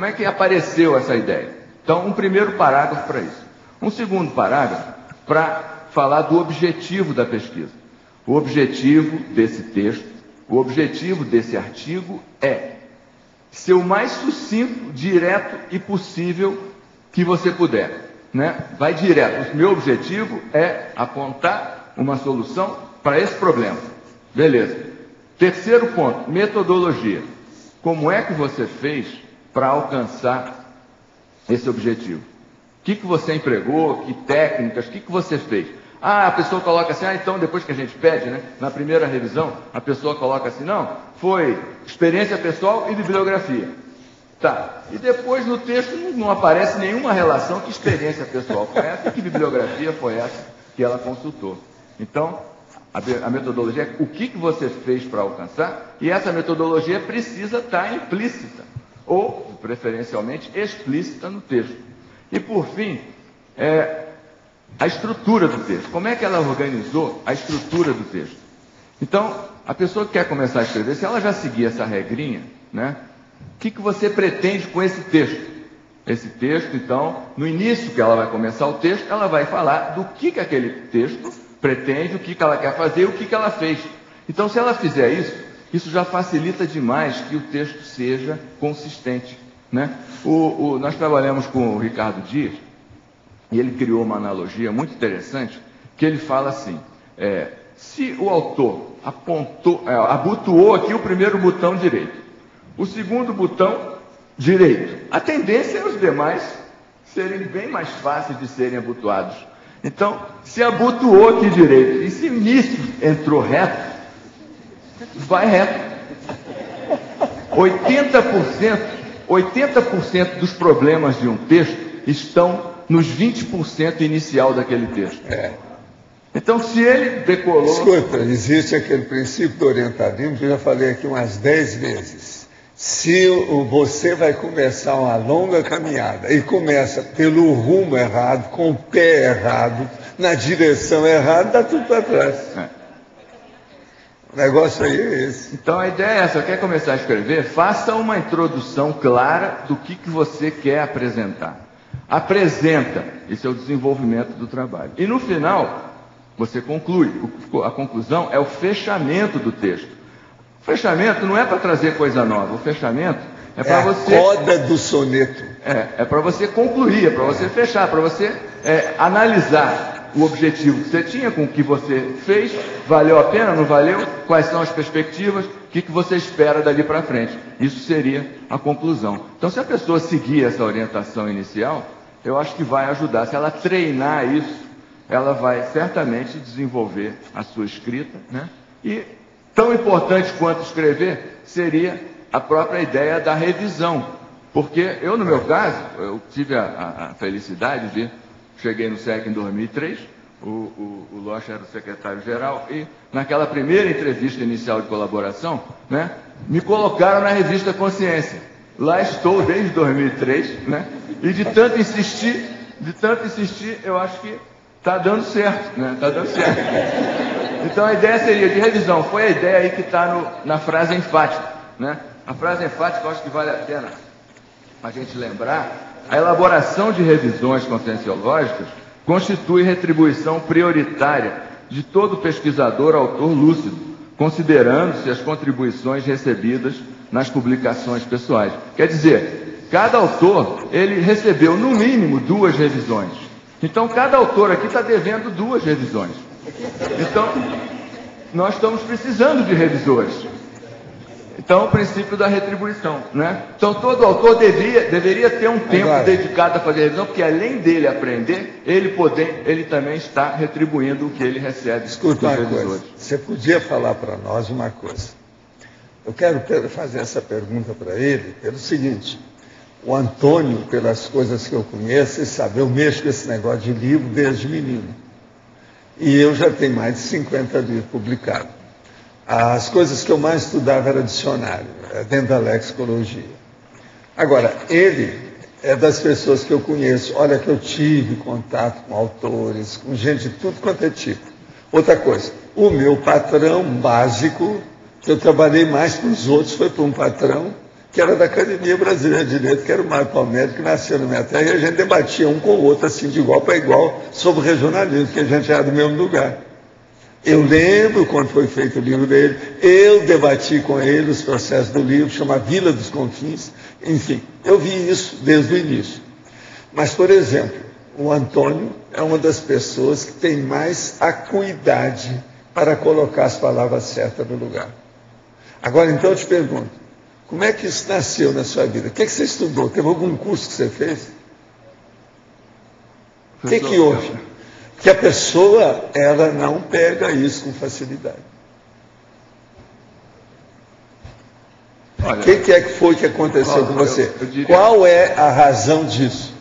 é que apareceu essa ideia? Então, um primeiro parágrafo para isso. Um segundo parágrafo para falar do objetivo da pesquisa. O objetivo desse texto, o objetivo desse artigo é ser o mais sucinto, direto e possível que você puder, né? Vai direto. O meu objetivo é apontar uma solução para esse problema. Beleza. Terceiro ponto, metodologia. Como é que você fez para alcançar esse objetivo? O que você empregou? Que técnicas? O que você fez? A pessoa coloca assim, então depois que a gente pede, né, na primeira revisão, a pessoa coloca assim, não, foi experiência pessoal e bibliografia. Tá, e depois no texto não aparece nenhuma relação que experiência pessoal foi essa e que bibliografia foi essa que ela consultou. Então, a metodologia é o que você fez para alcançar, e essa metodologia precisa estar implícita, ou, preferencialmente, explícita no texto. E, por fim, a estrutura do texto. Como é que ela organizou a estrutura do texto? Então, a pessoa que quer começar a escrever, se ela já seguir essa regrinha, né, o que você pretende com esse texto? Esse texto, então, no início que ela vai começar o texto, ela vai falar do que aquele texto pretende, o que ela quer fazer e o que ela fez. Então, se ela fizer isso já facilita demais que o texto seja consistente, né? Nós trabalhamos com o Ricardo Dias, e ele criou uma analogia muito interessante, que ele fala assim, se o autor abotoou aqui o primeiro botão direito, o segundo botão direito, a tendência é os demais serem bem mais fáceis de serem abotoados. Então, se abotoou aqui direito, e se o início entrou reto, vai reto. 80% dos problemas de um texto estão nos 20% inicial daquele texto. Então, se ele decolou...
Escuta, existe aquele princípio do orientalismo que eu já falei aqui umas 10 vezes. Se você vai começar uma longa caminhada e começa pelo rumo errado, com o pé errado, na direção errada, dá tudo para trás. O negócio aí é esse.
Então a ideia é essa, quer começar a escrever? Faça uma introdução clara do que você quer apresentar. Apresenta, esse é o desenvolvimento do trabalho. E no final, você conclui. A conclusão é o fechamento do texto. O fechamento não é para trazer coisa nova, o fechamento é para você...
a coda do soneto.
É para você concluir, é para você fechar, para você analisar o objetivo que você tinha com o que você fez, valeu a pena, não valeu, quais são as perspectivas, o que você espera dali para frente. Isso seria a conclusão. Então, se a pessoa seguir essa orientação inicial, eu acho que vai ajudar. Se ela treinar isso, ela vai certamente desenvolver a sua escrita, né? E tão importante quanto escrever seria a própria ideia da revisão. Porque eu, no meu caso, eu tive a felicidade de... Cheguei no SEC em 2003, o Locha era o secretário-geral, e naquela primeira entrevista inicial de colaboração, né, me colocaram na revista Consciência. Lá estou desde 2003, né, e de tanto insistir, eu acho que está dando certo, né, está dando certo. Então a ideia seria de revisão, foi a ideia aí que está na frase enfática, né? A frase enfática eu acho que vale a pena a gente lembrar. A elaboração de revisões conscienciológicas constitui retribuição prioritária de todo pesquisador autor lúcido, considerando-se as contribuições recebidas nas publicações pessoais. Quer dizer, cada autor, ele recebeu no mínimo 2 revisões. Então, cada autor aqui está devendo 2 revisões. Então, nós estamos precisando de revisores. Então, o princípio da retribuição, né? Então, todo autor deveria ter um tempo dedicado a fazer revisão, porque além dele aprender, ele também está retribuindo o que ele recebe.
Escuta uma coisa, você podia falar para nós uma coisa. Eu quero fazer essa pergunta para ele pelo seguinte: o Antônio, pelas coisas que eu conheço, você sabe, eu mexo com esse negócio de livro desde menino. E eu já tenho mais de 50 livros publicados. As coisas que eu mais estudava era dicionário, dentro da lexicologia. Agora, ele é das pessoas que eu conheço, olha, que eu tive contato com autores, com gente de tudo quanto é tipo. Outra coisa, o meu patrão básico, que eu trabalhei mais que os outros, foi para um patrão que era da Academia Brasileira de Direito, que era o Marco Palmeiras, que nasceu na minha terra, e a gente debatia um com o outro, assim, de igual para igual, sobre regionalismo, porque a gente era do mesmo lugar. Eu lembro quando foi feito o livro dele, eu debati com ele os processos do livro, chama Vila dos Confins, enfim, eu vi isso desde o início. Mas, por exemplo, o Antônio é uma das pessoas que tem mais acuidade para colocar as palavras certas no lugar. Agora, então, eu te pergunto, como é que isso nasceu na sua vida? O que você estudou? Teve algum curso que você fez? O que houve? Que a pessoa, ela não pega isso com facilidade. O que é que foi que aconteceu com você? Qual é a razão disso?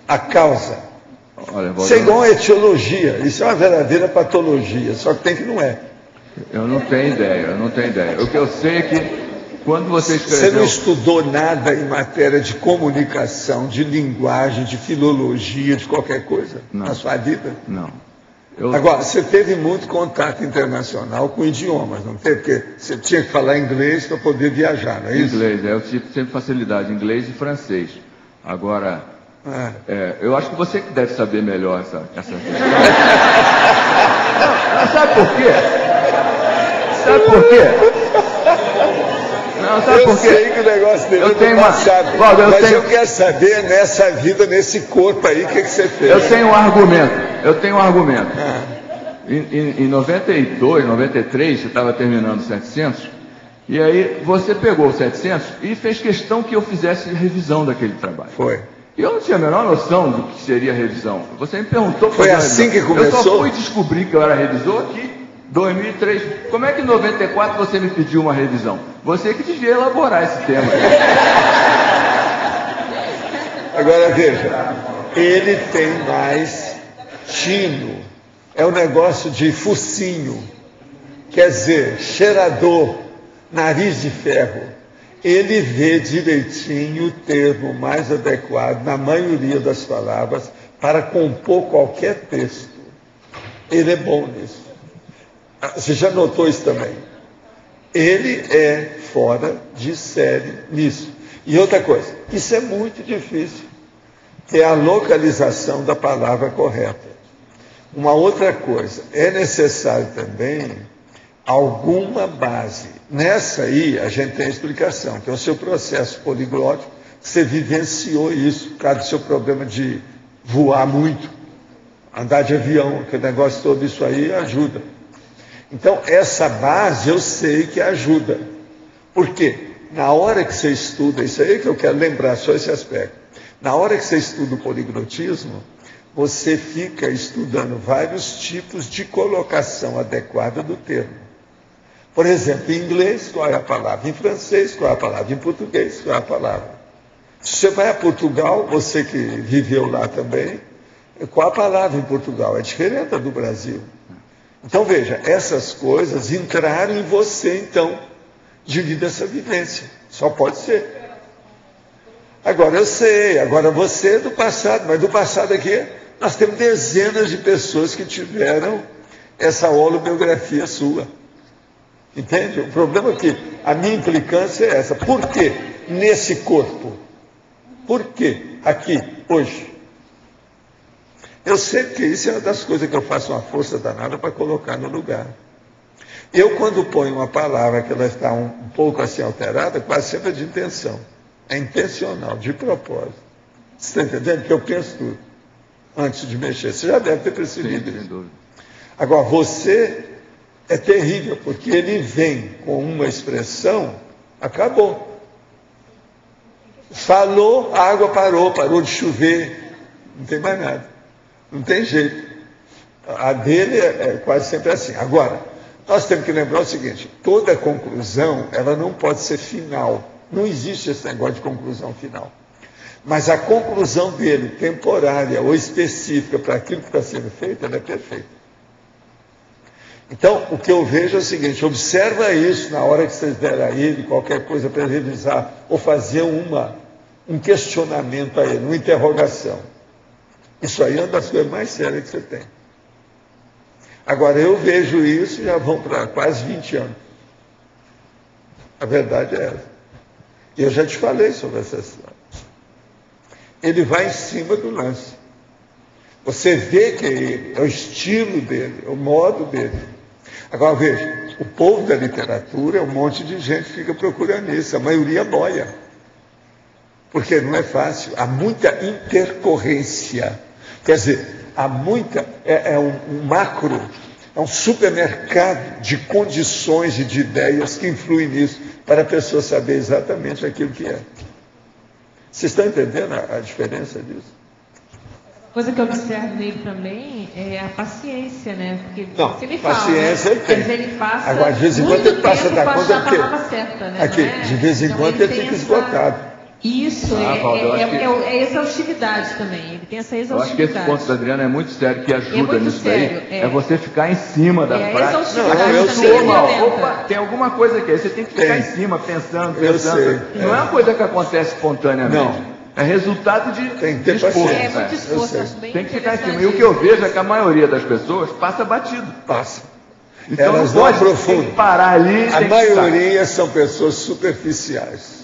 A causa? Isso é igual a etiologia, isso é uma verdadeira patologia, só que tem que não é.
Eu não tenho ideia. O que eu sei é que quando você escreveu...
Você não estudou nada em matéria de comunicação, de linguagem, de filologia, de qualquer coisa na sua vida?
Não.
Agora, você teve muito contato internacional com idiomas, não teve? Porque você tinha que falar inglês para poder viajar, não é isso?
Inglês, eu tive sempre facilidade, inglês e francês. Agora, eu acho que você que deve saber melhor essa questão. Não, sabe por quê? Não, sabe por quê?
Eu sei que o negócio dele é passado, mas eu quero saber nessa vida, nesse corpo aí, o que você fez?
Eu tenho um argumento. Em 92, 93, você estava terminando o 700, e aí você pegou o 700 e fez questão que eu fizesse revisão daquele trabalho.
Foi.
E eu não tinha a menor noção do que seria revisão. Você me perguntou...
Foi assim que começou?
Eu só fui descobrir que eu era revisor aqui 2003. Como é que em 94 você me pediu uma revisão? Você que devia elaborar esse tema.
Agora veja, ele tem mais tino. É um negócio de focinho. Quer dizer, cheirador, nariz de ferro. Ele vê direitinho o termo mais adequado, na maioria das palavras, para compor qualquer texto. Ele é bom nisso. Você já notou isso também? Ele é fora de série nisso. E outra coisa, isso é muito difícil, ter a localização da palavra correta. Uma outra coisa, é necessário também alguma base. Nessa aí, a gente tem a explicação, que é o seu processo poliglótico, você vivenciou isso, por causa do seu problema de voar muito, andar de avião, aquele negócio todo, isso aí ajuda. Então, essa base eu sei que ajuda. Por quê? Na hora que você estuda, isso aí que eu quero lembrar, só esse aspecto. Na hora que você estuda o poliglotismo, você fica estudando vários tipos de colocação adequada do termo. Por exemplo, em inglês, qual é a palavra? Em francês, qual é a palavra? Em português, qual é a palavra? Se você vai a Portugal, você que viveu lá também, qual a palavra em Portugal? É diferente da do Brasil. Então, veja, essas coisas entraram em você, então, devido a essa vivência. Só pode ser. Agora, eu sei, agora você é do passado, mas do passado aqui, nós temos dezenas de pessoas que tiveram essa holobiografia sua. Entende? O problema é que a minha implicância é essa. Por quê? Nesse corpo. Por quê? Aqui, hoje. Eu sei que isso é uma das coisas que eu faço uma força danada para colocar no lugar. Eu, quando ponho uma palavra que ela está um pouco assim alterada, quase sempre é de intenção. É intencional, de propósito. Você está entendendo? Que eu penso tudo antes de mexer. Você já deve ter percebido isso. Agora, você é terrível, porque ele vem com uma expressão, acabou. Falou, a água parou de chover, não tem mais nada. Não tem jeito. A dele é quase sempre assim. Agora, nós temos que lembrar o seguinte, toda conclusão, ela não pode ser final. Não existe esse negócio de conclusão final. Mas a conclusão dele, temporária ou específica para aquilo que está sendo feito, ela é perfeita. Então, o que eu vejo é o seguinte, observa isso na hora que vocês derem a ele qualquer coisa para revisar, ou fazer um questionamento a ele, uma interrogação. Isso aí é uma das coisas mais sérias que você tem. Agora, eu vejo isso, já vão para quase 20 anos. A verdade é essa. E eu já te falei sobre essa história. Ele vai em cima do lance. Você vê que é o estilo dele, é o modo dele. Agora, veja, o povo da literatura, um monte de gente fica procurando isso. A maioria boia. Porque não é fácil. Há muita intercorrência. Quer dizer, há muita... É um macro, é um supermercado de condições e de ideias que influem nisso, para a pessoa saber exatamente aquilo que é. Vocês estão entendendo a diferença disso?
Coisa que eu observo nele também é a paciência, né? Porque
não,
ele
paciência
fala, né?
ele tem.
Ele passa
agora, de vez em quando ele passa da conta
a palavra certa, né?
Aqui, de vez em quando ele fica esgotado.
Isso, é exaustividade também. Ele tem essa exaustividade.
Eu acho que esse ponto da Adriana é muito sério, que ajuda nisso daí. É você ficar em cima da prática.
Não, eu sou mal.
Opa, tem alguma coisa aqui. Aí você tem que ficar em cima, pensando.
Eu sei.
Não é uma coisa que acontece espontaneamente.
Não.
É resultado de
esforço.
É muito esforço.
Tem que ficar em cima. E o que eu vejo é que a maioria das pessoas passa batido.
Passa.
Então
elas não aprofundam.
Tem que parar ali.
A maioria são pessoas superficiais.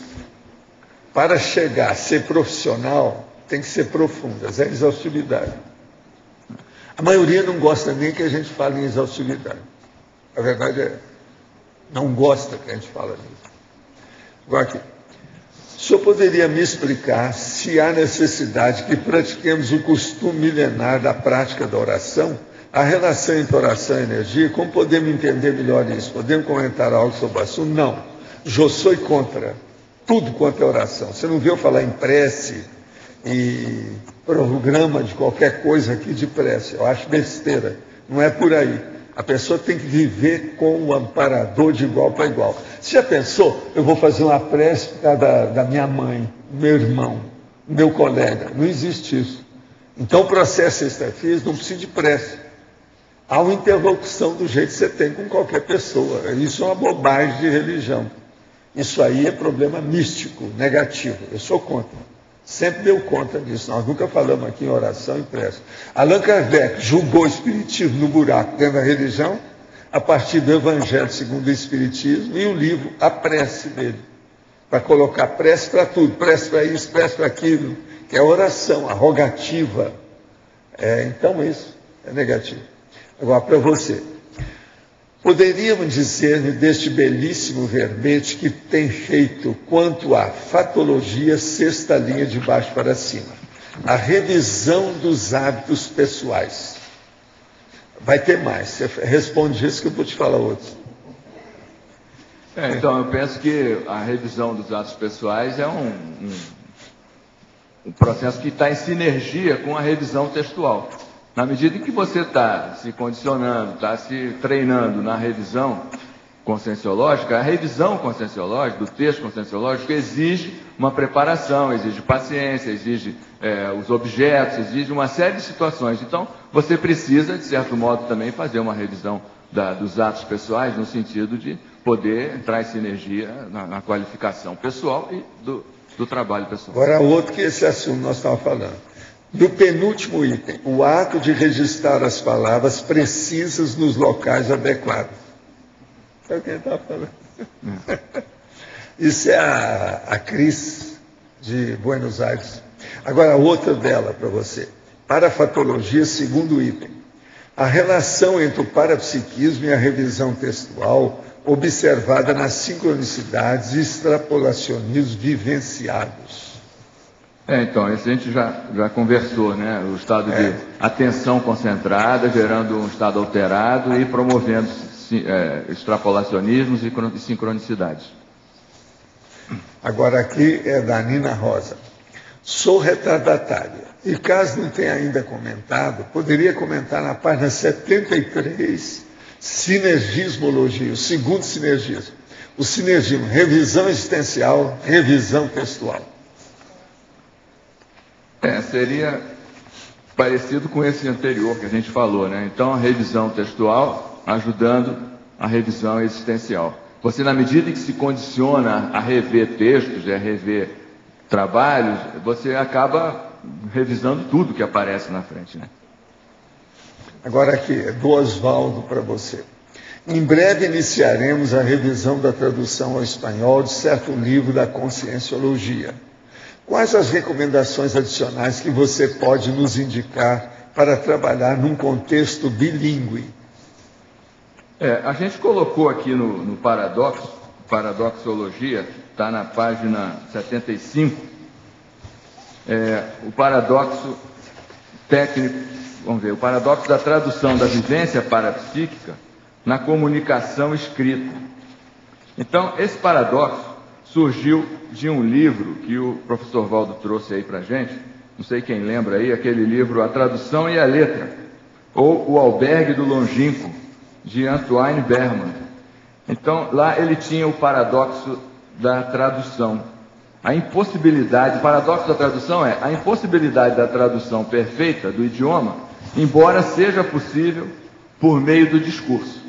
Para chegar a ser profissional, tem que ser profundas, é exaustividade. A maioria não gosta nem que a gente fale em exaustividade. A verdade é, não gosta que a gente fale nisso. Agora aqui, o senhor poderia me explicar se há necessidade que pratiquemos o costume milenar da prática da oração, a relação entre oração e energia, como podemos entender melhor isso? Podemos comentar algo sobre o assunto? Não. Eu sou contra tudo quanto é oração. Você não viu falar em prece e programa de qualquer coisa aqui de prece. Eu acho besteira. Não é por aí. A pessoa tem que viver com o amparador de igual para igual. Você já pensou? Eu vou fazer uma prece por causa da minha mãe, do meu irmão, do meu colega. Não existe isso. Então o processo extrafísico não precisa de prece. Há uma interlocução do jeito que você tem com qualquer pessoa. Isso é uma bobagem de religião. Isso aí é problema místico, negativo. Eu sou contra. Sempre deu conta disso. Nós nunca falamos aqui em oração e prece. Allan Kardec julgou o espiritismo no buraco dentro da religião, a partir do Evangelho segundo o Espiritismo e o livro A Prece dele. Para colocar prece para tudo, prece para isso, prece para aquilo, que é oração, a rogativa. Então isso. É negativo. Agora, para você. Poderíamos dizer-me deste belíssimo verbete que tem feito quanto à fatologia, sexta linha de baixo para cima. A revisão dos hábitos pessoais. Vai ter mais. Você responde isso que eu vou te falar outros.
Então, eu penso que a revisão dos hábitos pessoais é um processo que está em sinergia com a revisão textual. Na medida em que você está se condicionando, está se treinando na revisão conscienciológica, a revisão conscienciológica, do texto conscienciológico, exige uma preparação, exige paciência, exige os objetos, exige uma série de situações. Então, você precisa, de certo modo, também fazer uma revisão dos atos pessoais, no sentido de poder entrar em sinergia na qualificação pessoal e do trabalho pessoal.
Agora, outro que esse assunto nós estávamos falando. Do penúltimo item, o ato de registrar as palavras precisas nos locais adequados. Sabe quem está falando? Isso é a Cris de Buenos Aires. Agora, outra dela para você. Parafatologia, segundo item. A relação entre o parapsiquismo e a revisão textual observada nas sincronicidades e extrapolacionismos vivenciados.
Então, isso a gente já conversou, né? O estado de atenção concentrada, gerando um estado alterado e promovendo extrapolacionismos e sincronicidades.
Agora aqui é da Nina Rosa. Sou retardatária e caso não tenha ainda comentado, poderia comentar na página 73, sinergismologia, o segundo sinergismo. O sinergismo, revisão existencial, revisão textual.
Seria parecido com esse anterior que a gente falou, né? Então, a revisão textual ajudando a revisão existencial. Você, na medida em que se condiciona a rever textos, a rever trabalhos, você acaba revisando tudo que aparece na frente, né?
Agora aqui, do Oswaldo para você. Em breve iniciaremos a revisão da tradução ao espanhol de certo livro da Conscienciologia. Quais as recomendações adicionais que você pode nos indicar para trabalhar num contexto bilíngue?
A gente colocou aqui no paradoxo, paradoxologia, está na página 75, o paradoxo técnico, vamos ver, o paradoxo da tradução da vivência parapsíquica na comunicação escrita. Então, esse paradoxo surgiu de um livro que o professor Valdo trouxe aí para a gente, não sei quem lembra aí, aquele livro A Tradução e a Letra, ou O Albergue do Longínquo, de Antoine Berman. Então, lá ele tinha o paradoxo da tradução. A impossibilidade, o paradoxo da tradução é a impossibilidade da tradução perfeita do idioma, embora seja possível por meio do discurso.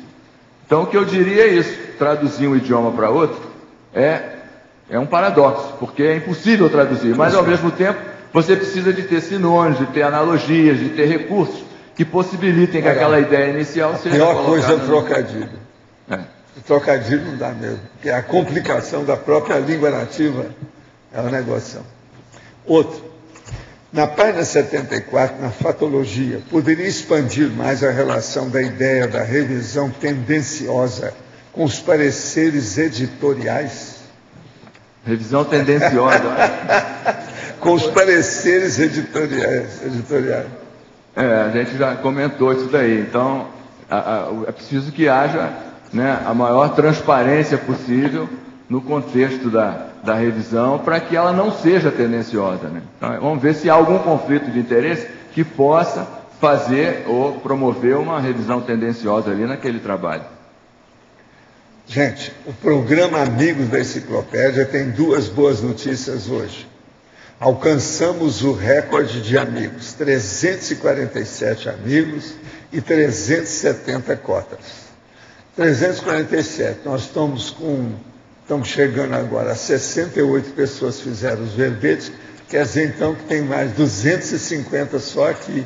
Então, o que eu diria é isso, traduzir um idioma para outro é um paradoxo, porque é impossível traduzir, mas ao mesmo tempo você precisa de ter sinônimos, de ter analogias, de ter recursos que possibilitem que aquela ideia inicial seja colocada.
A pior coisa é o trocadilho. O trocadilho não dá mesmo, porque a complicação da própria língua nativa é uma negociação. Outro, na página 74, na fatologia, poderia expandir mais a relação da ideia da revisão tendenciosa com os pareceres editoriais?
Revisão tendenciosa.
Com os pareceres editoriais.
A gente já comentou isso daí. Então, é preciso que haja, né, a maior transparência possível no contexto da revisão para que ela não seja tendenciosa, né? Então, vamos ver se há algum conflito de interesse que possa fazer ou promover uma revisão tendenciosa ali naquele trabalho.
Gente, o programa Amigos da Enciclopédia tem duas boas notícias hoje. Alcançamos o recorde de amigos, 347 amigos e 370 cotas. 347, nós estamos chegando agora a 68 pessoas que fizeram os verbetes, quer dizer então que tem mais 250 só aqui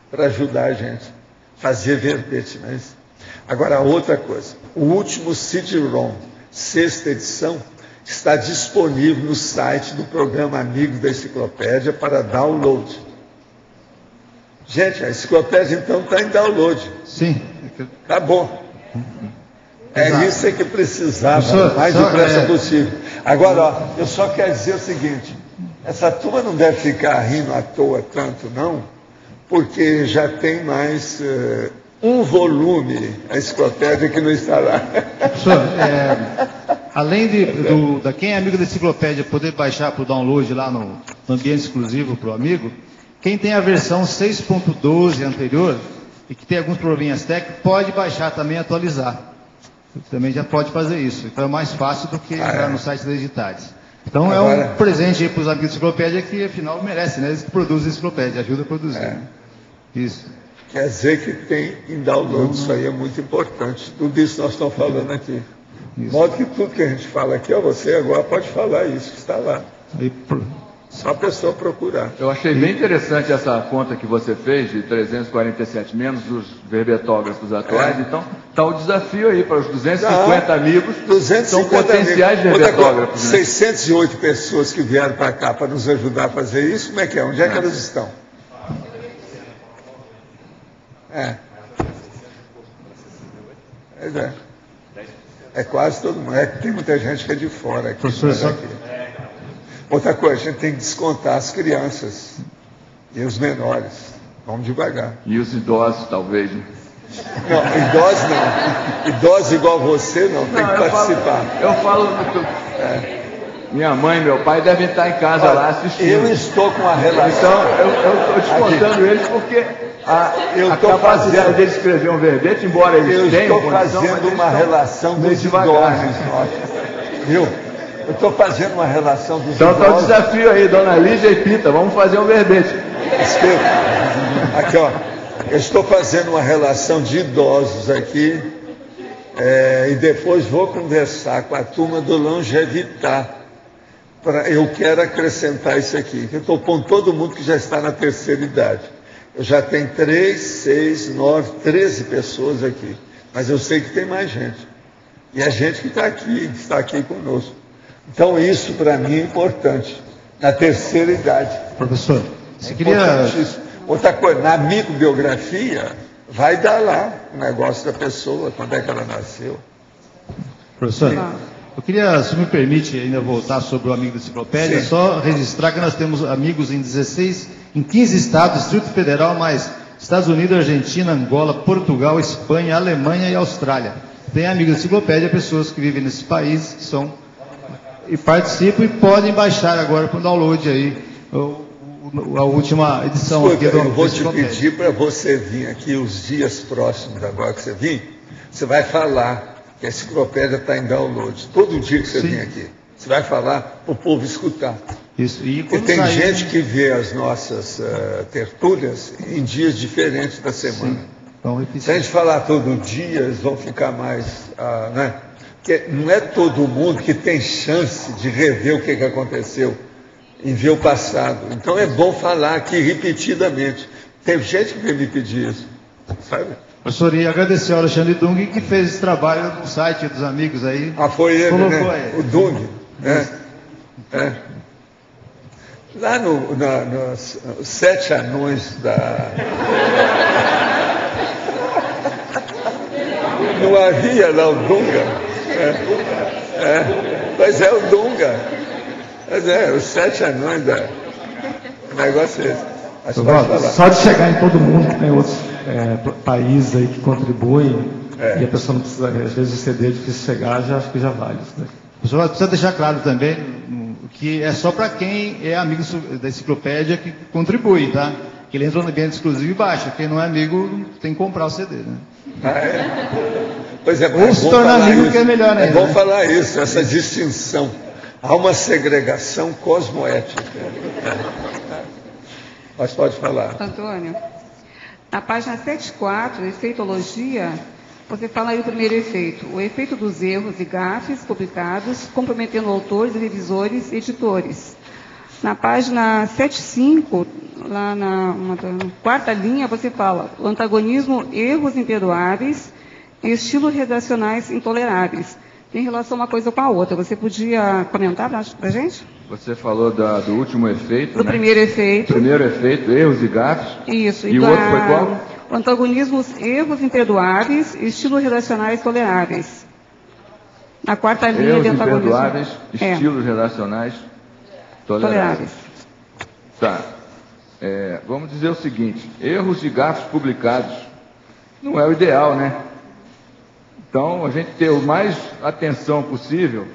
para ajudar a gente a fazer verbete, não é isso? Agora, outra coisa, o último CD-ROM, 6ª edição, está disponível no site do programa Amigos da Enciclopédia para download. Gente, a enciclopédia então está em download.
Sim.
Acabou.
Exato.
Isso que precisava,
Professor,
mais depressa possível. Agora, ó, eu só quero dizer o seguinte, essa turma não deve ficar rindo à toa tanto, não, porque já tem mais um volume a enciclopédia que não está lá.
Professor, além de quem é amigo da enciclopédia poder baixar para o download lá no ambiente exclusivo para o amigo, quem tem a versão 6.12 anterior e que tem alguns probleminhas técnicos, pode baixar também e atualizar. Também já pode fazer isso. Então é mais fácil do que entrar no site da Editares. Então agora, é um presente aí para os amigos da enciclopédia que afinal merece, né? Eles que produzem a enciclopédia, ajuda a produzir. Né? Isso.
Quer dizer que tem em download, isso aí é muito importante. Tudo isso nós estamos falando aqui. De modo que tudo que a gente fala aqui, ó, você agora pode falar isso, que está lá. Só a pessoa procurar.
Eu achei bem interessante essa conta que você fez, de 347 menos os verbetógrafos atuais. Então, está o desafio aí para os 250 amigos, 250 são potenciais verbetógrafos.
608 pessoas que vieram para cá para nos ajudar a fazer isso, como é que é? Onde é que elas estão? É quase todo mundo. Tem muita gente que é de fora aqui. Outra coisa, a gente tem que descontar as crianças e os menores. Vamos devagar.
E os idosos, talvez.
Não, idosos não. Idosos igual você não, tem que participar.
Eu falo minha mãe e meu pai devem estar em casa lá assistindo.
Eu estou com uma relação.
Então, eu estou descontando eles porque a capacidade deles escrever um verbete, embora eles tenham condição,
fazendo uma relação dos idosos. Viu? Eu estou fazendo uma relação dos idosos.
Então está o desafio aí, dona Lígia e Pita, vamos fazer um verbete.
Aqui, ó. Eu estou fazendo uma relação de idosos aqui e depois vou conversar com a turma do Longevitar. Eu quero acrescentar isso aqui. Eu estou pondo todo mundo que já está na terceira idade. Eu já tenho 3, 6, 9, 13 pessoas aqui. Mas eu sei que tem mais gente. E a gente que está aqui conosco. Então isso para mim é importante. Na terceira idade.
Professor, você queria...
Outra coisa, na microbiografia, vai dar lá o negócio da pessoa, quando é que ela nasceu.
Professor, eu queria, se me permite, ainda voltar sobre o amigo da enciclopédia, só registrar que nós temos amigos em 15 estados, Distrito Federal, mais Estados Unidos, Argentina, Angola, Portugal, Espanha, Alemanha e Austrália. Tem amigos da enciclopédia, pessoas que vivem nesses países, que são e participam e podem baixar agora para o download aí a última edição.
Escuta, aqui do eu vou te pedir para você vir aqui os dias próximos agora que você vir, você vai falar que a enciclopédia está em download. Todo dia que você vir aqui, você vai falar para o povo escutar.
Isso. E
porque tem gente que vê as nossas tertúlias em dias diferentes da semana. Se a gente falar todo dia, eles vão ficar mais... né? Porque não é todo mundo que tem chance de rever o que aconteceu e ver o passado. Então é bom falar aqui repetidamente. Tem gente que veio me pedir isso, sabe?
Professor, e agradecer ao Alexandre Dung que fez esse trabalho no site dos amigos aí.
Foi ele, né? O Dung. Lá nos 7 anões da... Não havia lá o Dunga? Pois é, o Dunga. Mas os 7 anões da... O negócio é esse.
Só de chegar em todo mundo, que tem outros países aí que contribuem, e a pessoa não precisa, às vezes, ceder, é difícil chegar, acho que já vale. Né?
Professor, precisa deixar claro também que é só para quem é amigo da enciclopédia que contribui, tá? Que ele entra no ambiente exclusivo e baixa. Quem não é amigo tem que comprar o CD, né?
Pois é,
ou se tornar amigo que é melhor ainda.
É bom falar isso, essa distinção. Há uma segregação cosmoética. Mas pode falar.
Antônio, na página 74, efeitologia, você fala aí o primeiro efeito. O efeito dos erros e gafes publicados, comprometendo autores, revisores e editores. Na página 75, lá na quarta linha, você fala o antagonismo, erros imperdoáveis e estilos redacionais intoleráveis. tem relação uma coisa com a outra. Você podia comentar para a gente?
Você falou do último efeito,
Do primeiro efeito.
Primeiro efeito, erros e gafes.
Isso.
E o outro foi qual?
O antagonismo, erros imperdoáveis e estilos relacionais toleráveis. Na quarta linha de antagonismo.
Imperdoáveis, estilos relacionais toleráveis. Tá. Vamos dizer o seguinte, erros e gafes publicados não é o ideal, né? Então, a gente ter o mais atenção possível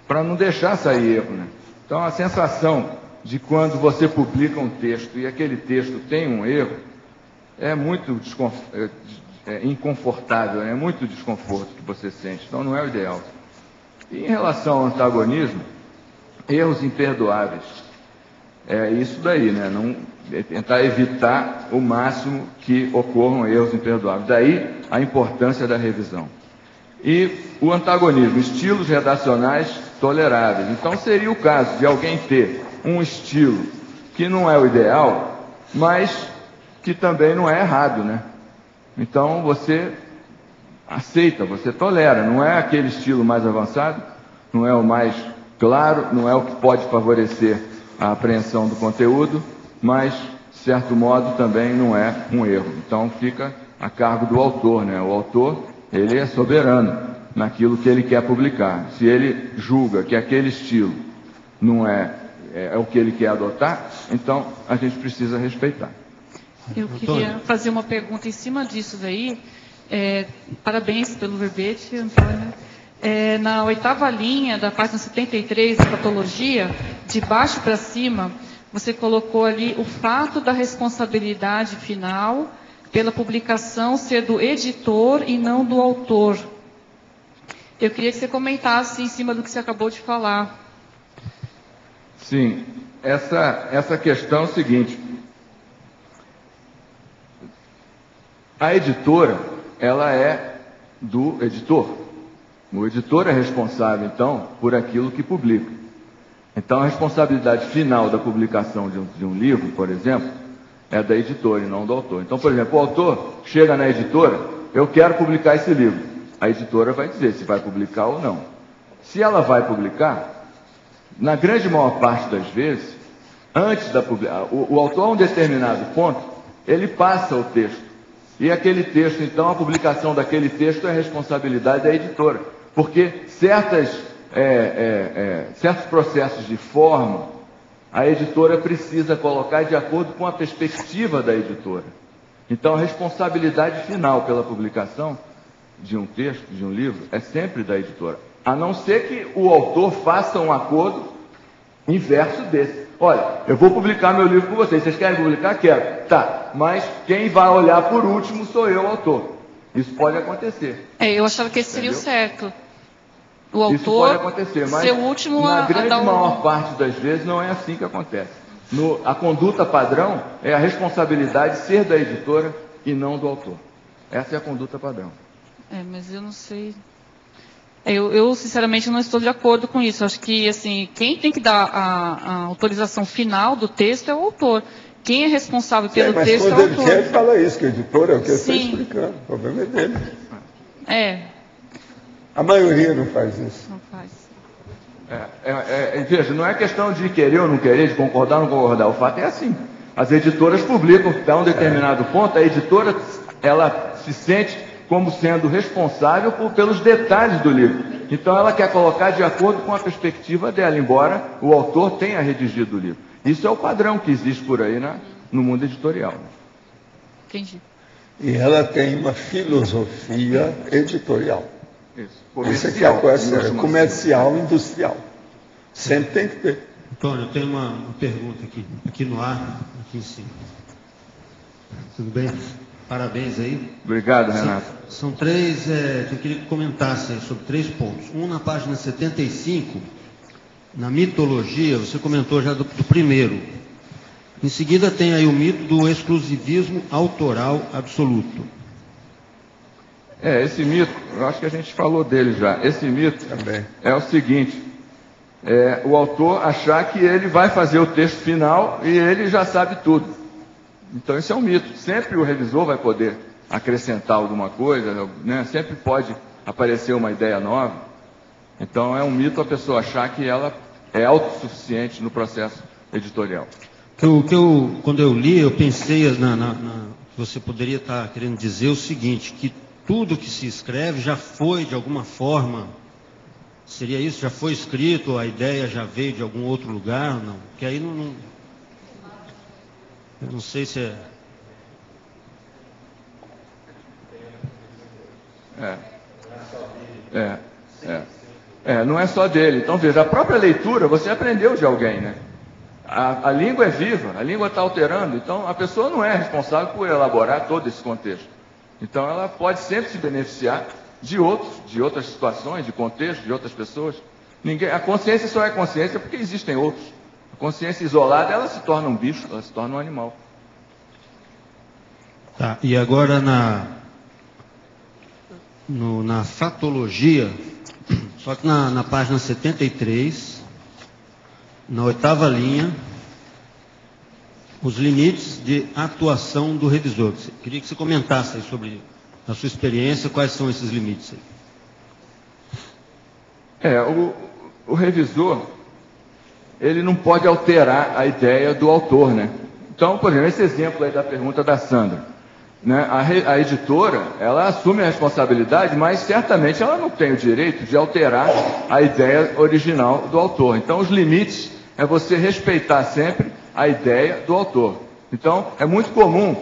para não deixar sair erro, né? Então, a sensação de quando você publica um texto e aquele texto tem um erro é muito inconfortável, é muito desconforto que você sente. Então, não é o ideal. E em relação ao antagonismo, erros imperdoáveis. É isso daí, né? Tentar evitar o máximo que ocorram erros imperdoáveis. Daí a importância da revisão. E o antagonismo, estilos redacionais toleráveis. Então seria o caso de alguém ter um estilo que não é o ideal, mas que também não é errado, né? Então você aceita, você tolera. Não é aquele estilo mais avançado, não é o mais claro, não é o que pode favorecer a apreensão do conteúdo, mas, de certo modo, também não é um erro. Então fica a cargo do autor, né? O autor, ele é soberano naquilo que ele quer publicar. Se ele julga que aquele estilo não é o que ele quer adotar, então a gente precisa respeitar.
Eu queria fazer uma pergunta em cima disso daí. Parabéns pelo verbete, Antônio. Na 8ª linha da página 73 da patologia, de baixo para cima, você colocou ali o fato da responsabilidade final pela publicação ser do editor e não do autor. Eu queria que você comentasse em cima do que você acabou de falar.
Sim, essa questão é o seguinte. A editora, ela é do editor. O editor é responsável, então, por aquilo que publica. Então, a responsabilidade final da publicação de um livro, por exemplo, é da editora e não do autor. Então, por exemplo, o autor chega na editora, eu quero publicar esse livro. A editora vai dizer se vai publicar ou não. Se ela vai publicar, na grande maior parte das vezes, antes da publicação, o autor, a um determinado ponto, ele passa o texto. E aquele texto, então, a publicação daquele texto é responsabilidade da editora. Porque certos processos de forma, a editora precisa colocar de acordo com a perspectiva da editora. Então, a responsabilidade final pela publicação de um texto, de um livro, é sempre da editora. A não ser que o autor faça um acordo inverso desse. Olha, eu vou publicar meu livro com vocês. Vocês querem publicar? Quero. Tá, mas quem vai olhar por último sou eu, o autor. Isso pode acontecer.
Eu achava que esse seria o certo. O autor
Isso pode acontecer, mas
ser o último
na grande
dar
maior parte das vezes não é assim que acontece. A conduta padrão é a responsabilidade ser da editora e não do autor. Essa é a conduta padrão.
Mas eu não sei. Eu sinceramente não estou de acordo com isso. Acho que assim, quem tem que dar a autorização final do texto é o autor. Quem é responsável pelo texto é o autor.
Mas quando ele quer, fala isso, que o editor é o que ele está explicando. O problema é dele. A maioria não faz isso.
Não faz.
Veja, não é questão de querer ou não querer, de concordar ou não concordar. O fato é assim. As editoras publicam, até um determinado ponto, a editora ela se sente como sendo responsável pelos detalhes do livro. Então ela quer colocar de acordo com a perspectiva dela, embora o autor tenha redigido o livro. Isso é o padrão que existe por aí no mundo editorial.
Entendi.
E ela tem uma filosofia editorial. Isso aqui é a coisa comercial, industrial. Sempre tem que ter.
Antônio, eu tenho uma pergunta aqui no ar, aqui em cima. Tudo bem? Parabéns aí.
Obrigado, Renato.
São três, que eu queria que comentassem sobre 3 pontos. Um na página 75, na mitologia, você comentou já do primeiro. Em seguida tem aí o mito do exclusivismo autoral absoluto.
Esse mito, eu acho que a gente falou dele já. Esse mito também é o seguinte, o autor achar que ele vai fazer o texto final e ele já sabe tudo. Então isso é um mito. Sempre o revisor vai poder acrescentar alguma coisa, né? Sempre pode aparecer uma ideia nova. Então é um mito a pessoa achar que ela é autossuficiente no processo editorial.
Quando eu li, eu pensei você poderia estar querendo dizer o seguinte, que tudo que se escreve já foi, de alguma forma, seria isso? Já foi escrito, a ideia já veio de algum outro lugar? Não? Porque aí eu não sei se
não é só dele. Então, veja, a própria leitura você aprendeu de alguém, né? A língua é viva, a língua está alterando, então a pessoa não é responsável por elaborar todo esse contexto. Então ela pode sempre se beneficiar de outras situações, de contextos, de outras pessoas. A consciência só é consciência porque existem outros. A consciência isolada, ela se torna um bicho, ela se torna um animal.
Tá, e agora na fatologia, só que na página 73, na 8ª linha, os limites de atuação do revisor. Queria que você comentasse aí sobre a sua experiência, quais são esses limites aí.
O revisor, ele não pode alterar a ideia do autor, né? Então, por exemplo, esse exemplo aí da pergunta da Sandra, né? A editora, ela assume a responsabilidade, mas certamente ela não tem o direito de alterar a ideia original do autor. Então, os limites é você respeitar sempre a ideia do autor. Então, é muito comum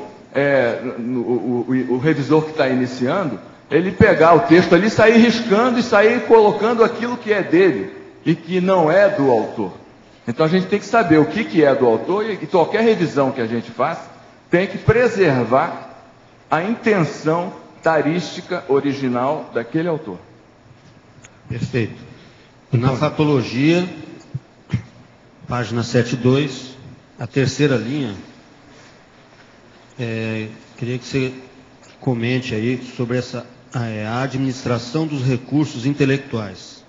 o revisor que está iniciando, ele pegar o texto ali, sair riscando e sair colocando aquilo que é dele e que não é do autor. Então, a gente tem que saber o que é do autor e qualquer revisão que a gente faça tem que preservar a intenção tarística original daquele autor.
Perfeito. Na fatologia, página 72, a 3ª linha, queria que você comente aí sobre a administração dos recursos intelectuais.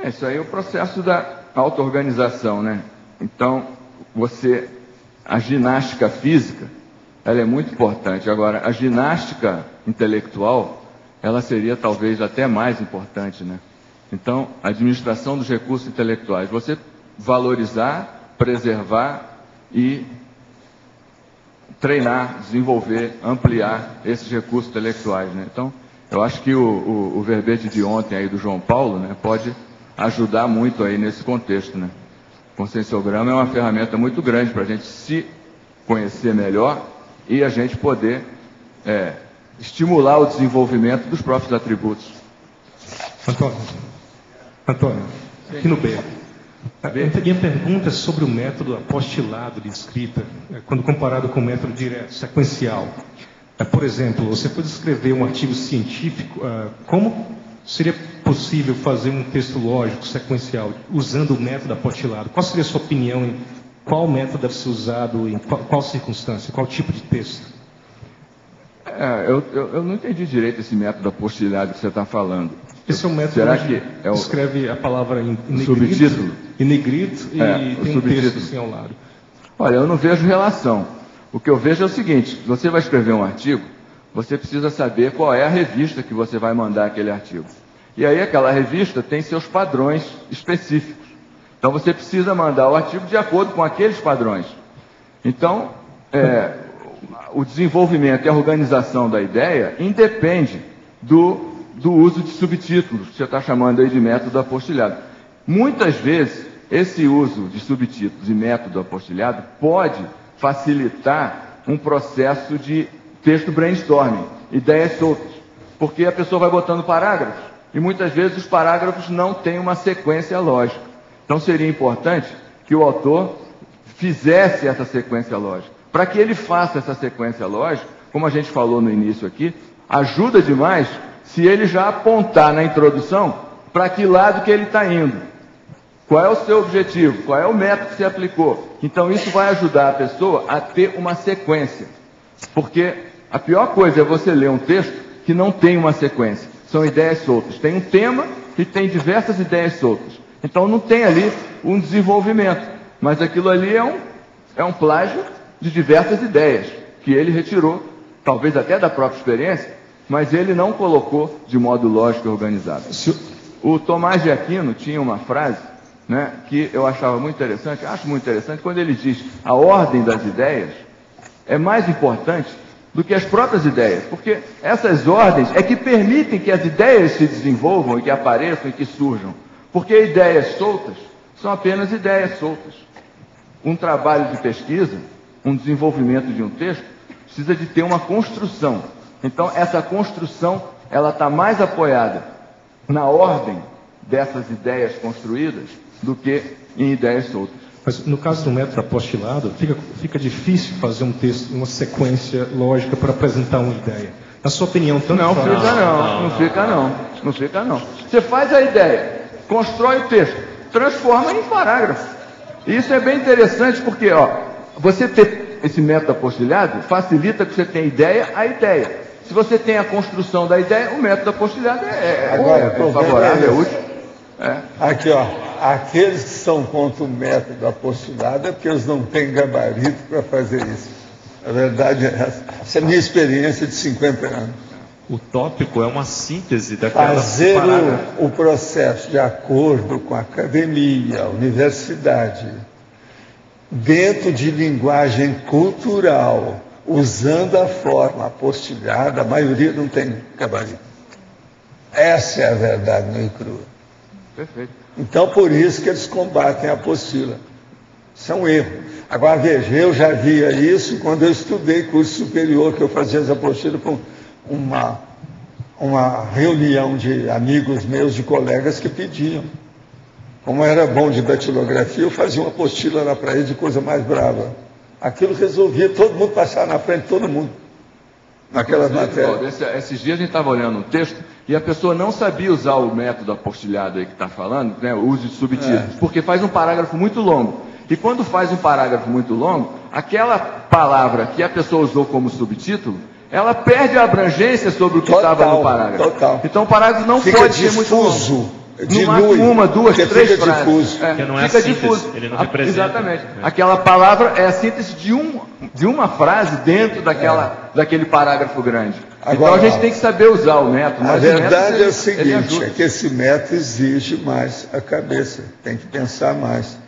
Isso aí é o processo da auto-organização, né? Então, a ginástica física, ela é muito importante. Agora, a ginástica intelectual, ela seria talvez até mais importante, né? Então, a administração dos recursos intelectuais, você valorizar, preservar e treinar, desenvolver, ampliar esses recursos intelectuais, né? Então, eu acho que o verbete de ontem aí do João Paulo, né, pode ajudar muito aí nesse contexto, né? O conscienciograma é uma ferramenta muito grande para a gente se conhecer melhor e a gente poder estimular o desenvolvimento dos próprios atributos.
Antônio, aqui no B. A minha pergunta é sobre o método apostilado de escrita, quando comparado com o método direto, sequencial. Por exemplo, você pode escrever um artigo científico, como seria possível fazer um texto lógico, sequencial, usando o método apostilado? Qual seria a sua opinião em qual método deve ser usado, em qual circunstância, qual tipo de texto?
Eu não entendi direito esse método apostilado que você está falando.
Esse é um método que escreve a palavra em
subtítulo
e tem um texto assim ao lado.
Olha, eu não vejo relação. O que eu vejo é o seguinte: você vai escrever um artigo, você precisa saber qual é a revista que você vai mandar aquele artigo. E aí aquela revista tem seus padrões específicos. Então você precisa mandar o artigo de acordo com aqueles padrões. Então, o desenvolvimento e a organização da ideia independe do uso de subtítulos, que você está chamando aí de método apostilhado. Muitas vezes, esse uso de subtítulos e método apostilhado pode facilitar um processo de texto brainstorming, ideias soltas, porque a pessoa vai botando parágrafos, e muitas vezes os parágrafos não têm uma sequência lógica. Então seria importante que o autor fizesse essa sequência lógica. Para que ele faça essa sequência lógica, como a gente falou no início aqui, ajuda demais se ele já apontar na introdução para que lado que ele está indo. Qual é o seu objetivo? Qual é o método que você aplicou? Então isso vai ajudar a pessoa a ter uma sequência. Porque a pior coisa é você ler um texto que não tem uma sequência. São ideias soltas. Tem um tema e tem diversas ideias soltas. Então não tem ali um desenvolvimento. Mas aquilo ali é um plágio de diversas ideias que ele retirou, talvez até da própria experiência, mas ele não colocou de modo lógico e organizado. O Tomás de Aquino tinha uma frase, né, que eu achava muito interessante, acho muito interessante, quando ele diz: a ordem das ideias é mais importante do que as próprias ideias, porque essas ordens é que permitem que as ideias se desenvolvam e que apareçam e que surjam, porque ideias soltas são apenas ideias soltas. Um trabalho de pesquisa, um desenvolvimento de um texto, precisa de ter uma construção. Então, essa construção, ela está mais apoiada na ordem dessas ideias construídas do que em ideias soltas.
Mas no caso do método apostilado, fica difícil fazer um texto, uma sequência lógica para apresentar uma ideia. Na sua opinião, tanto
Não
faz...
Não fica não. Você faz a ideia, constrói o texto, transforma em parágrafo. E isso é bem interessante porque, você ter esse método apostilhado facilita que você tenha a ideia. Se você tem a construção da ideia, o método apostilado é favorável, é útil.
Aqui, aqueles que são contra o método apostilado é porque eles não têm gabarito para fazer isso. A verdade é essa. Essa é a minha experiência de 50 anos.
O tópico é uma síntese daquela
fazer o processo de acordo com a academia, a universidade, dentro de linguagem cultural, usando a forma apostilhada, a maioria não tem gabarito. Essa é a verdade nua e crua.
Perfeito.
Então, por isso que eles combatem a apostila. Isso é um erro. Agora, veja, eu já via isso quando eu estudei curso superior, que eu fazia as apostilas com uma reunião de amigos meus, de colegas que pediam. Como era bom de datilografia, eu fazia uma apostila lá para eles de coisa mais brava. Aquilo resolvia, todo mundo passar na frente, todo mundo, naquelas matérias.
Esses dias a gente estava olhando um texto e a pessoa não sabia usar o método apostilhado aí que está falando, né, o uso de subtítulos, porque faz um parágrafo muito longo. E quando faz um parágrafo muito longo, aquela palavra que a pessoa usou como subtítulo, ela perde a abrangência sobre o que estava no parágrafo.
Total.
Então o parágrafo não pode ser muito longo. No máximo uma, duas, três frases.
Porque não é fica difuso. Ele não representa.
Exatamente. Aquela palavra é a síntese de uma frase dentro daquele parágrafo grande. Agora, então a gente tem que saber usar o método.
A verdade é o seguinte, é que esse método exige mais a cabeça. Tem que pensar mais.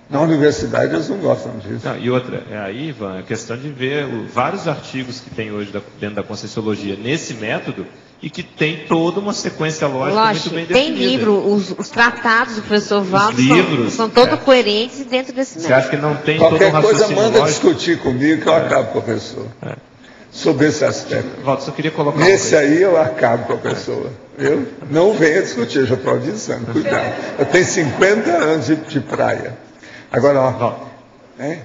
Na universidade eles não gostam disso.
Não, e outra, aí, Ivan, a questão de ver vários artigos que tem hoje dentro da Conscienciologia nesse método e que tem toda uma sequência lógica muito bem definida.
Tem livro, os tratados do professor Valdo são todos coerentes dentro desse método.
Você acha que não tem
qualquer
todo um
coisa manda
lógico?
discutir comigo que eu acabo com a pessoa. Sobre esse aspecto.
Valdo, só queria colocar
nesse aí eu acabo com a pessoa. Eu não venha discutir, eu já estou avisando, cuidado. Eu tenho 50 anos de praia. Agora,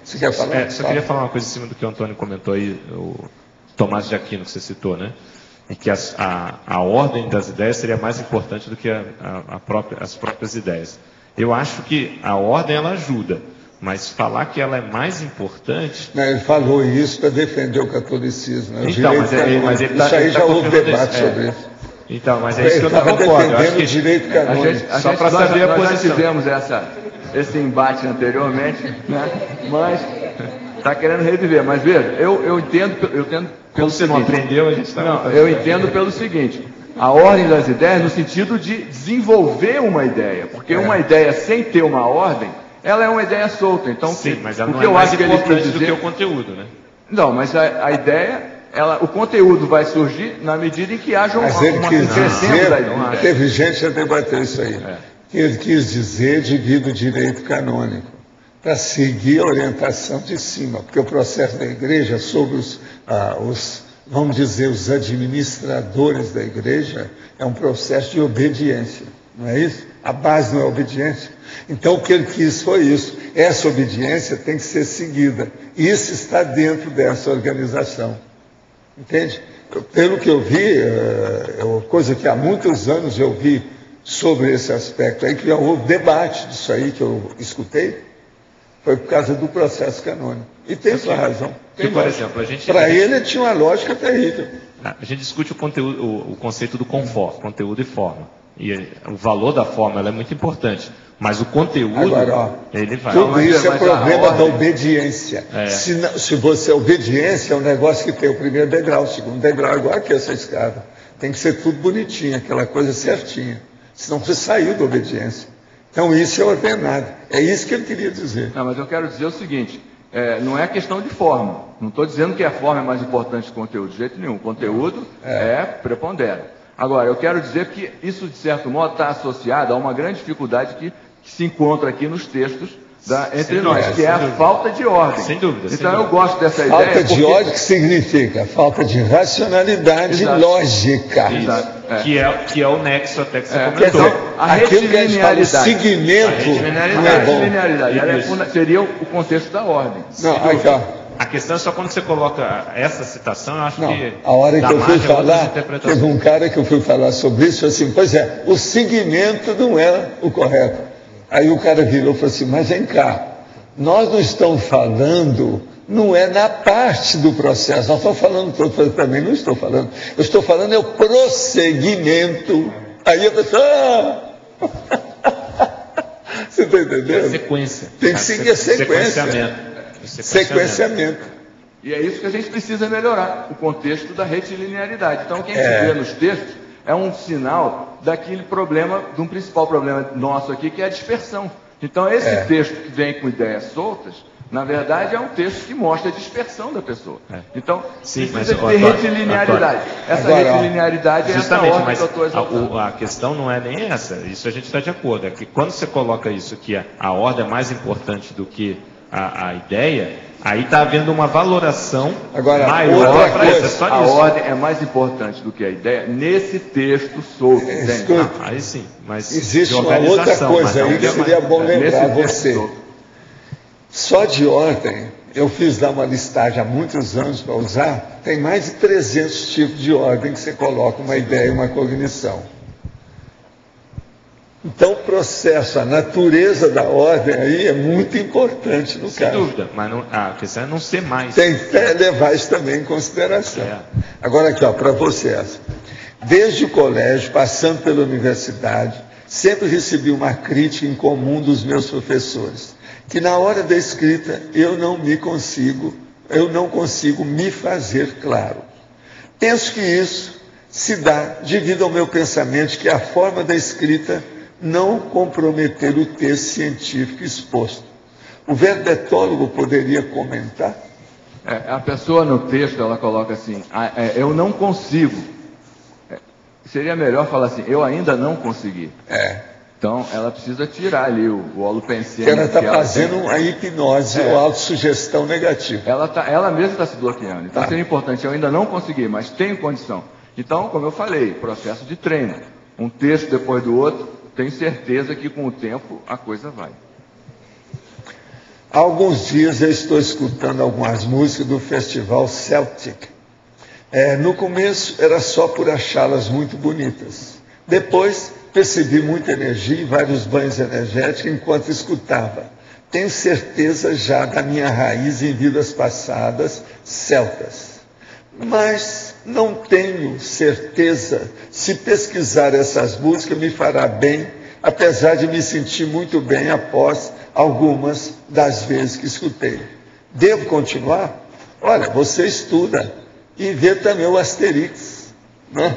você quer falar?
Só queria falar uma coisa em cima do que o Antônio comentou aí, o Tomás de Aquino que você citou, né? E que a ordem das ideias seria mais importante do que as próprias ideias. Eu acho que a ordem ela ajuda, mas falar que ela é mais importante...
Não, ele falou isso para defender o catolicismo. Né?
Então, mas ele
isso aí já houve debate sobre isso.
Então, mas é isso que eu não concordo. Eu acho que
direito canônico.
Só para saber a posição.
Nós já fizemos esse embate anteriormente, né? Mas está querendo reviver. Mas veja, eu entendo pelo
seguinte. Não aprendeu, a gente está...
Não, eu entendo pelo seguinte: a ordem das ideias no sentido de desenvolver uma ideia, porque uma ideia sem ter uma ordem, ela é uma ideia solta. Então,
sim, mas ela não é mais importante do que o conteúdo, né?
Não, mas a ideia, o conteúdo vai surgir na medida em que haja uma crescendo da ideia.
Teve gente que debateu isso aí. Ele quis dizer devido ao direito canônico, para seguir a orientação de cima, porque o processo da igreja sobre vamos dizer, os administradores da igreja, é um processo de obediência, não é isso? A base não é obediência. Então o que ele quis foi isso. Essa obediência tem que ser seguida. Isso está dentro dessa organização. Entende? Pelo que eu vi, coisa que há muitos anos eu vi sobre esse aspecto aí, que já houve debate disso aí que eu escutei, foi por causa do processo canônico. E tem sua razão.
Por exemplo,
para ele tinha uma lógica terrível.
A gente discute o conteúdo, o conceito do conforto, conteúdo e forma. E o valor da forma ela é muito importante. Mas o conteúdo,
agora, ó,
ele vai.
Tudo isso é problema da obediência.
É.
Se você obediência é um negócio que tem o primeiro degrau, o segundo degrau, igual aqui essa escada. Tem que ser tudo bonitinho, aquela coisa certinha. Senão você saiu da obediência. Então isso é ordenado. É isso que ele queria dizer.
Não, mas eu quero dizer o seguinte, não é questão de forma. Não estou dizendo que a forma é mais importante que o conteúdo, de jeito nenhum. O conteúdo prepondera. Agora, eu quero dizer que isso, de certo modo, está associado a uma grande dificuldade que se encontra aqui nos textos entre nós, que é a falta de ordem.
Sem dúvida.
Então eu gosto dessa ideia.
Falta de ordem que significa falta de racionalidade e lógica.
Exato. Que é o nexo até que você comentou.
A
retiliniaridade. O segmento.
A retiliniaridade seria o contexto da ordem.
Não, aqui, ó.
A questão é só quando você coloca essa citação, eu acho que...
A hora que eu fui falar, teve um cara que eu fui falar sobre isso, assim, pois é, o segmento não é o correto. Aí o cara virou e falou assim, mas vem cá, nós não estamos falando, não é na parte do processo, nós estamos falando, eu também não estou falando, eu estou falando é o prosseguimento. Aí a pessoa... Você está entendendo?
Sequência.
Tem que seguir a sequência. Sequenciamento.
E é isso que a gente precisa melhorar, o contexto da retilinearidade. Então, o que a gente vê nos textos é um sinal daquele problema, de um principal problema nosso aqui, que é a dispersão. Então, esse texto que vem com ideias soltas, na verdade, é um texto que mostra a dispersão da pessoa. Então, precisa ter retilinearidade. Essa retilinearidade é essa ordem que eu estou exaltando.
A questão não é nem essa, isso a gente está de acordo. É que quando você coloca isso, que a ordem é mais importante do que a ideia, aí está havendo uma valoração maior para isso. É só
a ordem é mais importante do que a ideia nesse texto solto.
Aí sim, mas
existe uma outra coisa aí que seria bom lembrar você. Só de ordem, eu fiz lá uma listagem há muitos anos para usar, tem mais de 300 tipos de ordem que você coloca uma ideia e uma cognição. Então, o processo, a natureza da ordem aí é muito importante no caso.
Sem dúvida, mas a questão é não ser mais.
Tem que levar isso também em consideração. Agora aqui, para vocês. Desde o colégio, passando pela universidade, sempre recebi uma crítica em comum dos meus professores, que na hora da escrita eu não consigo me fazer claro. Penso que isso se dá devido ao meu pensamento que a forma da escrita não comprometer o texto científico exposto. O verbetólogo poderia comentar?
A pessoa no texto, ela coloca assim, eu não consigo. Seria melhor falar assim, eu ainda não consegui. Então, ela precisa tirar ali o holopensene.
Ela está fazendo a hipnose ou autossugestão negativa.
Ela mesma está se bloqueando. Então, seria importante, eu ainda não consegui, mas tenho condição. Então, como eu falei, processo de treino. Um texto depois do outro, tenho certeza que com o tempo a coisa vai.
Há alguns dias eu estou escutando algumas músicas do festival Celtic. No começo era só por achá-las muito bonitas. Depois percebi muita energia e vários banhos energéticos enquanto escutava. Tenho certeza já da minha raiz em vidas passadas celtas. Mas não tenho certeza se pesquisar essas músicas me fará bem, apesar de me sentir muito bem após algumas das vezes que escutei. Devo continuar? Olha, você estuda e vê também o Asterix, né?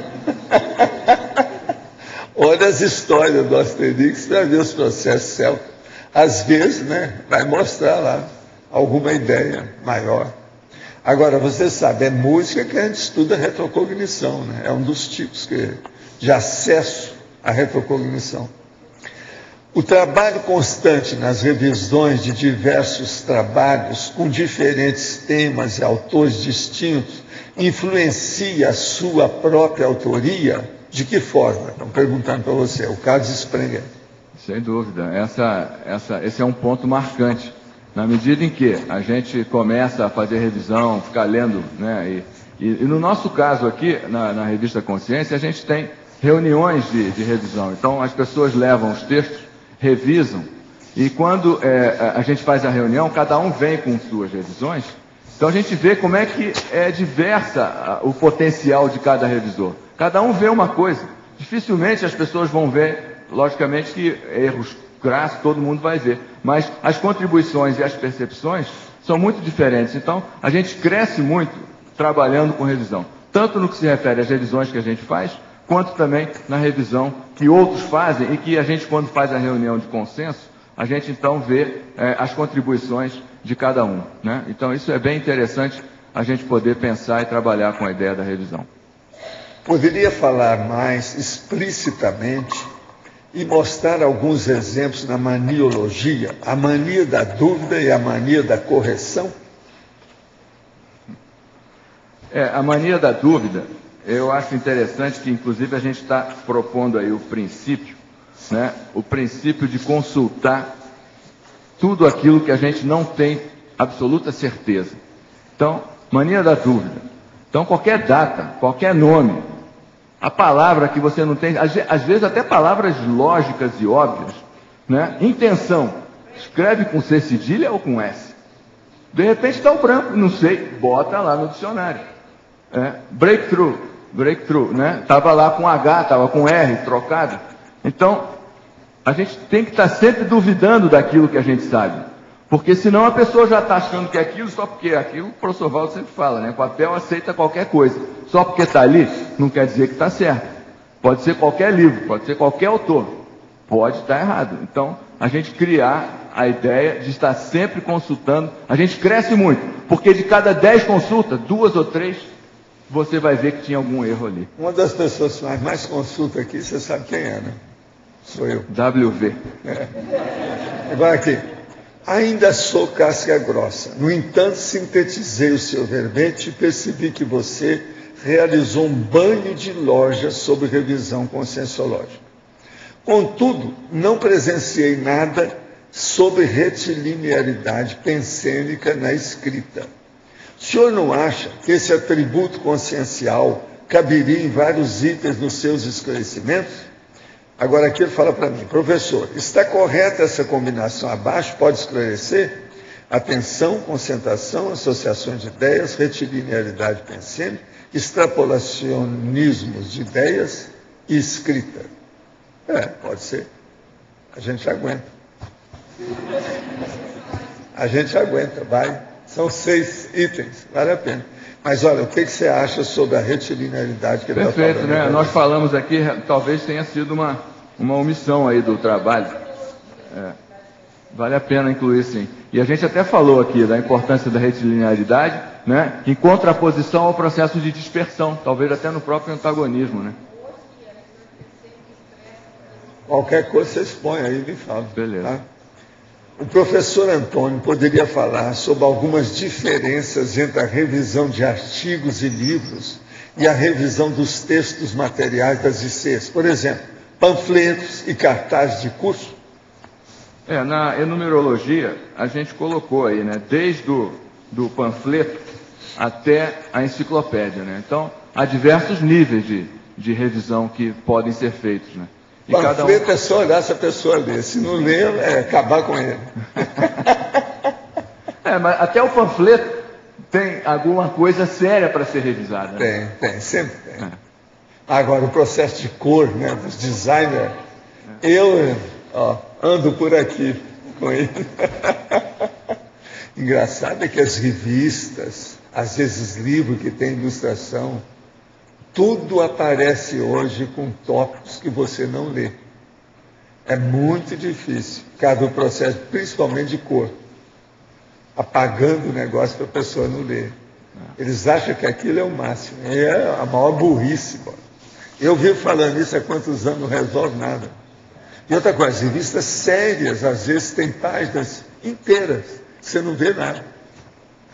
Olha as histórias do Asterix para ver os processos celtas. Às vezes, vai mostrar lá alguma ideia maior. Agora, você sabe, é música que a gente estuda retrocognição, é um dos tipos de acesso à retrocognição. O trabalho constante nas revisões de diversos trabalhos, com diferentes temas e autores distintos, influencia a sua própria autoria? De que forma? Estão perguntando para você, o Carlos Sprenger.
Sem dúvida, esse é um ponto marcante. Na medida em que a gente começa a fazer revisão, ficar lendo, e no nosso caso aqui, na revista Consciência, a gente tem reuniões de revisão. Então, as pessoas levam os textos, revisam, e quando a gente faz a reunião, cada um vem com suas revisões. Então, a gente vê como é que é diversa o potencial de cada revisor. Cada um vê uma coisa. Dificilmente as pessoas vão ver, logicamente, que erros crasso, todo mundo vai ver. Mas as contribuições e as percepções são muito diferentes. Então, a gente cresce muito trabalhando com revisão. Tanto no que se refere às revisões que a gente faz, quanto também na revisão que outros fazem e que a gente, quando faz a reunião de consenso, a gente então vê as contribuições de cada um, né? Então, isso é bem interessante a gente poder pensar e trabalhar com a ideia da revisão.
Poderia falar mais explicitamente e mostrar alguns exemplos na maniologia, a mania da dúvida e a mania da correção?
A mania da dúvida, eu acho interessante que, inclusive, a gente está propondo aí o princípio, né? O princípio de consultar tudo aquilo que a gente não tem absoluta certeza. Então, mania da dúvida. Então, qualquer data, qualquer nome, a palavra que você não tem, às vezes até palavras lógicas e óbvias, né? Intenção, escreve com C cedilha ou com S? De repente está o branco, não sei, bota lá no dicionário. Breakthrough, né? Estava lá com H, estava com R, trocado. Então, a gente tem que estar sempre duvidando daquilo que a gente sabe. Porque senão a pessoa já está achando que é aquilo, só porque é aquilo, o professor Valdo sempre fala, né? Papel aceita qualquer coisa. Só porque está ali, não quer dizer que está certo. Pode ser qualquer livro, pode ser qualquer autor. Pode estar errado. Então, a gente criar a ideia de estar sempre consultando. A gente cresce muito, porque de cada 10 consultas, 2 ou 3, você vai ver que tinha algum erro ali.
Uma das pessoas que mais consulta aqui, você sabe quem é, né? Sou eu.
WV.
Agora aqui. Ainda sou casca grossa. No entanto, sintetizei o seu verbete e percebi que você realizou um banho de loja sobre revisão conscienciológica. Contudo, não presenciei nada sobre retilinearidade pensênica na escrita. O senhor não acha que esse atributo consciencial caberia em vários itens nos seus esclarecimentos? Agora aqui ele fala para mim, professor, está correta essa combinação abaixo? Pode esclarecer? Atenção, concentração, associações de ideias, retilinearidade pensênica, extrapolacionismos de ideias e escrita. Pode ser. A gente aguenta. A gente aguenta, vai. São 6 itens, vale a pena. Mas olha, o que você acha sobre a retilinearidade que ele está falando?
Perfeito, né? Nós falamos aqui, talvez tenha sido uma omissão aí do trabalho. Vale a pena incluir, sim. E a gente até falou aqui da importância da retilinearidade, né? Em contraposição ao processo de dispersão, talvez até no próprio antagonismo, né?
Qualquer coisa você expõe aí e me fala.
Beleza.
Tá? O professor Antônio poderia falar sobre algumas diferenças entre a revisão de artigos e livros e a revisão dos textos materiais das ICs. Por exemplo, panfletos e cartazes de curso?
Na enumerologia, a gente colocou aí, né? Desde do panfleto até a enciclopédia, né? Então, há diversos níveis de revisão que podem ser feitos, né?
E panfleto é só olhar se a pessoa lê. Se não lê, é acabar com ele.
Mas até o panfleto tem alguma coisa séria para ser revisada.
Né? Tem, sempre tem. Agora, o processo de cor, né, dos designers, eu ando por aqui com ele. Engraçado é que as revistas, às vezes livros que tem ilustração, tudo aparece hoje com tópicos que você não lê. É muito difícil, cada processo, principalmente de cor. Apagando o negócio para a pessoa não ler. Eles acham que aquilo é o máximo. É a maior burrice. Pô. Eu vivo falando isso há quantos anos, não resolve nada. E outra coisa, revistas sérias, às vezes tem páginas inteiras, você não vê nada.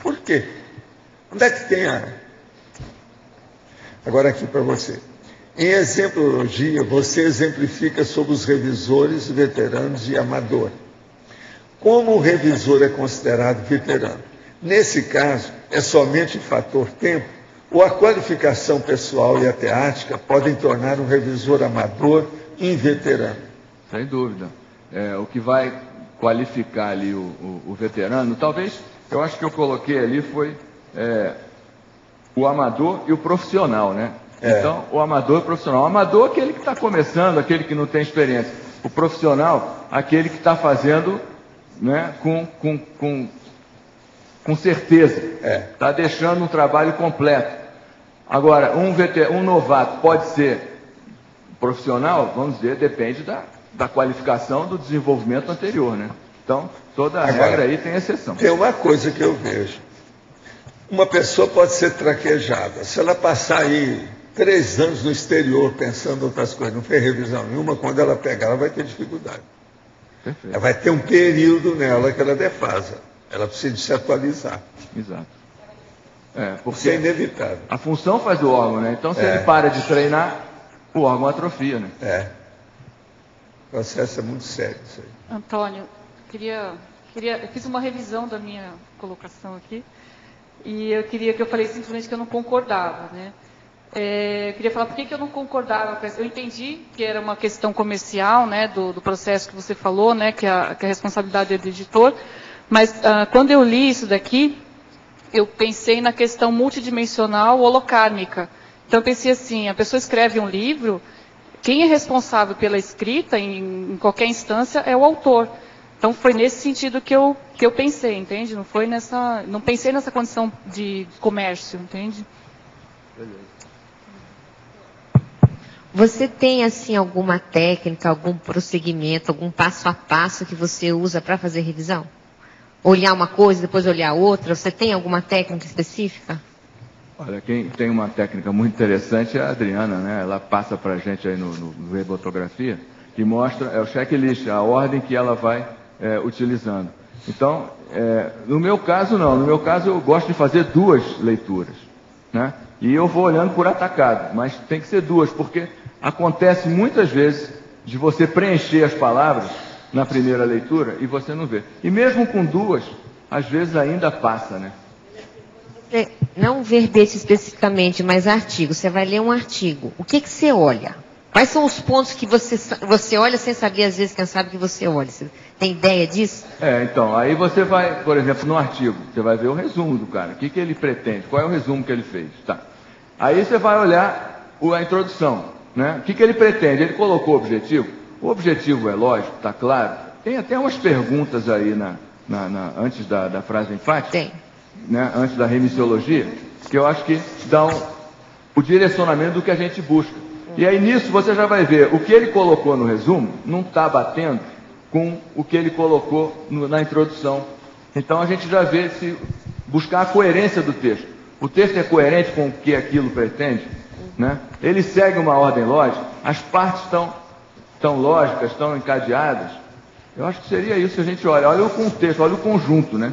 Por quê? Onde é que tem a... Agora aqui para você. Em exemplologia, você exemplifica sobre os revisores, veteranos e amador. Como o revisor é considerado veterano? Nesse caso, é somente o fator tempo ou a qualificação pessoal e a teática podem tornar um revisor amador inveterano?
Sem dúvida. O que vai qualificar ali o veterano, talvez, eu acho que eu coloquei ali foi... o amador e o profissional, né? Então, o amador e o profissional. O amador é aquele que está começando, aquele que não tem experiência. O profissional, aquele que está fazendo, né, com certeza. Está deixando um trabalho completo. Agora, um novato pode ser profissional, vamos dizer, depende da qualificação do desenvolvimento anterior, né? Então, toda a regra aí tem exceção.
Tem uma coisa que eu vejo. Uma pessoa pode ser traquejada. Se ela passar aí 3 anos no exterior pensando em outras coisas, não fez revisão nenhuma, quando ela pegar, ela vai ter dificuldade.
Perfeito.
Ela vai ter um período nela que ela defasa. Ela precisa se atualizar.
Exato. Porque
isso é inevitável.
A função faz o órgão, né? Então, se ele para de treinar, o órgão atrofia, né?
O processo é muito sério isso aí.
Antônio, eu fiz uma revisão da minha colocação aqui e eu queria que eu falei simplesmente que eu não concordava, né? Eu queria falar por que eu não concordava. Eu entendi que era uma questão comercial, né, do processo que você falou, né, que a responsabilidade é do editor, mas quando eu li isso daqui, eu pensei na questão multidimensional holocármica. Então eu pensei assim, a pessoa escreve um livro, quem é responsável pela escrita em qualquer instância é o autor. Então foi nesse sentido que eu pensei, entende? Não pensei nessa condição de comércio, entende?
Você tem assim alguma técnica, algum prosseguimento, algum passo a passo que você usa para fazer revisão? Olhar uma coisa, depois olhar outra? Você tem alguma técnica específica?
Olha, quem tem uma técnica muito interessante é a Adriana, né? Ela passa para a gente aí no Webotografia, que mostra o checklist, a ordem que ela vai utilizando. Então, no meu caso não, no meu caso eu gosto de fazer 2 leituras, né? E eu vou olhando por atacado, mas tem que ser 2, porque acontece muitas vezes de você preencher as palavras na primeira leitura e você não vê. E mesmo com 2, às vezes ainda passa, né?
Não verbete especificamente, mas artigo. Você vai ler um artigo. O que você olha? Quais são os pontos que você olha sem saber, às vezes, quem sabe que você olha? Você tem ideia disso?
Então, aí você vai, por exemplo, no artigo, você vai ver o resumo do cara. O que ele pretende? Qual é o resumo que ele fez? Tá. Aí você vai olhar a introdução, né? O que ele pretende? Ele colocou o objetivo? O objetivo é lógico, está claro. Tem até umas perguntas aí antes da frase enfática.
Tem.
Né, antes da remissiologia, que eu acho que dão o direcionamento do que a gente busca. E aí nisso você já vai ver o que ele colocou no resumo não está batendo com o que ele colocou na introdução. Então a gente já vê se buscar a coerência do texto. O texto é coerente com o que aquilo pretende, né? Ele segue uma ordem lógica, as partes estão lógicas, estão encadeadas. Eu acho que seria isso que a gente olha o contexto, olha o conjunto, né?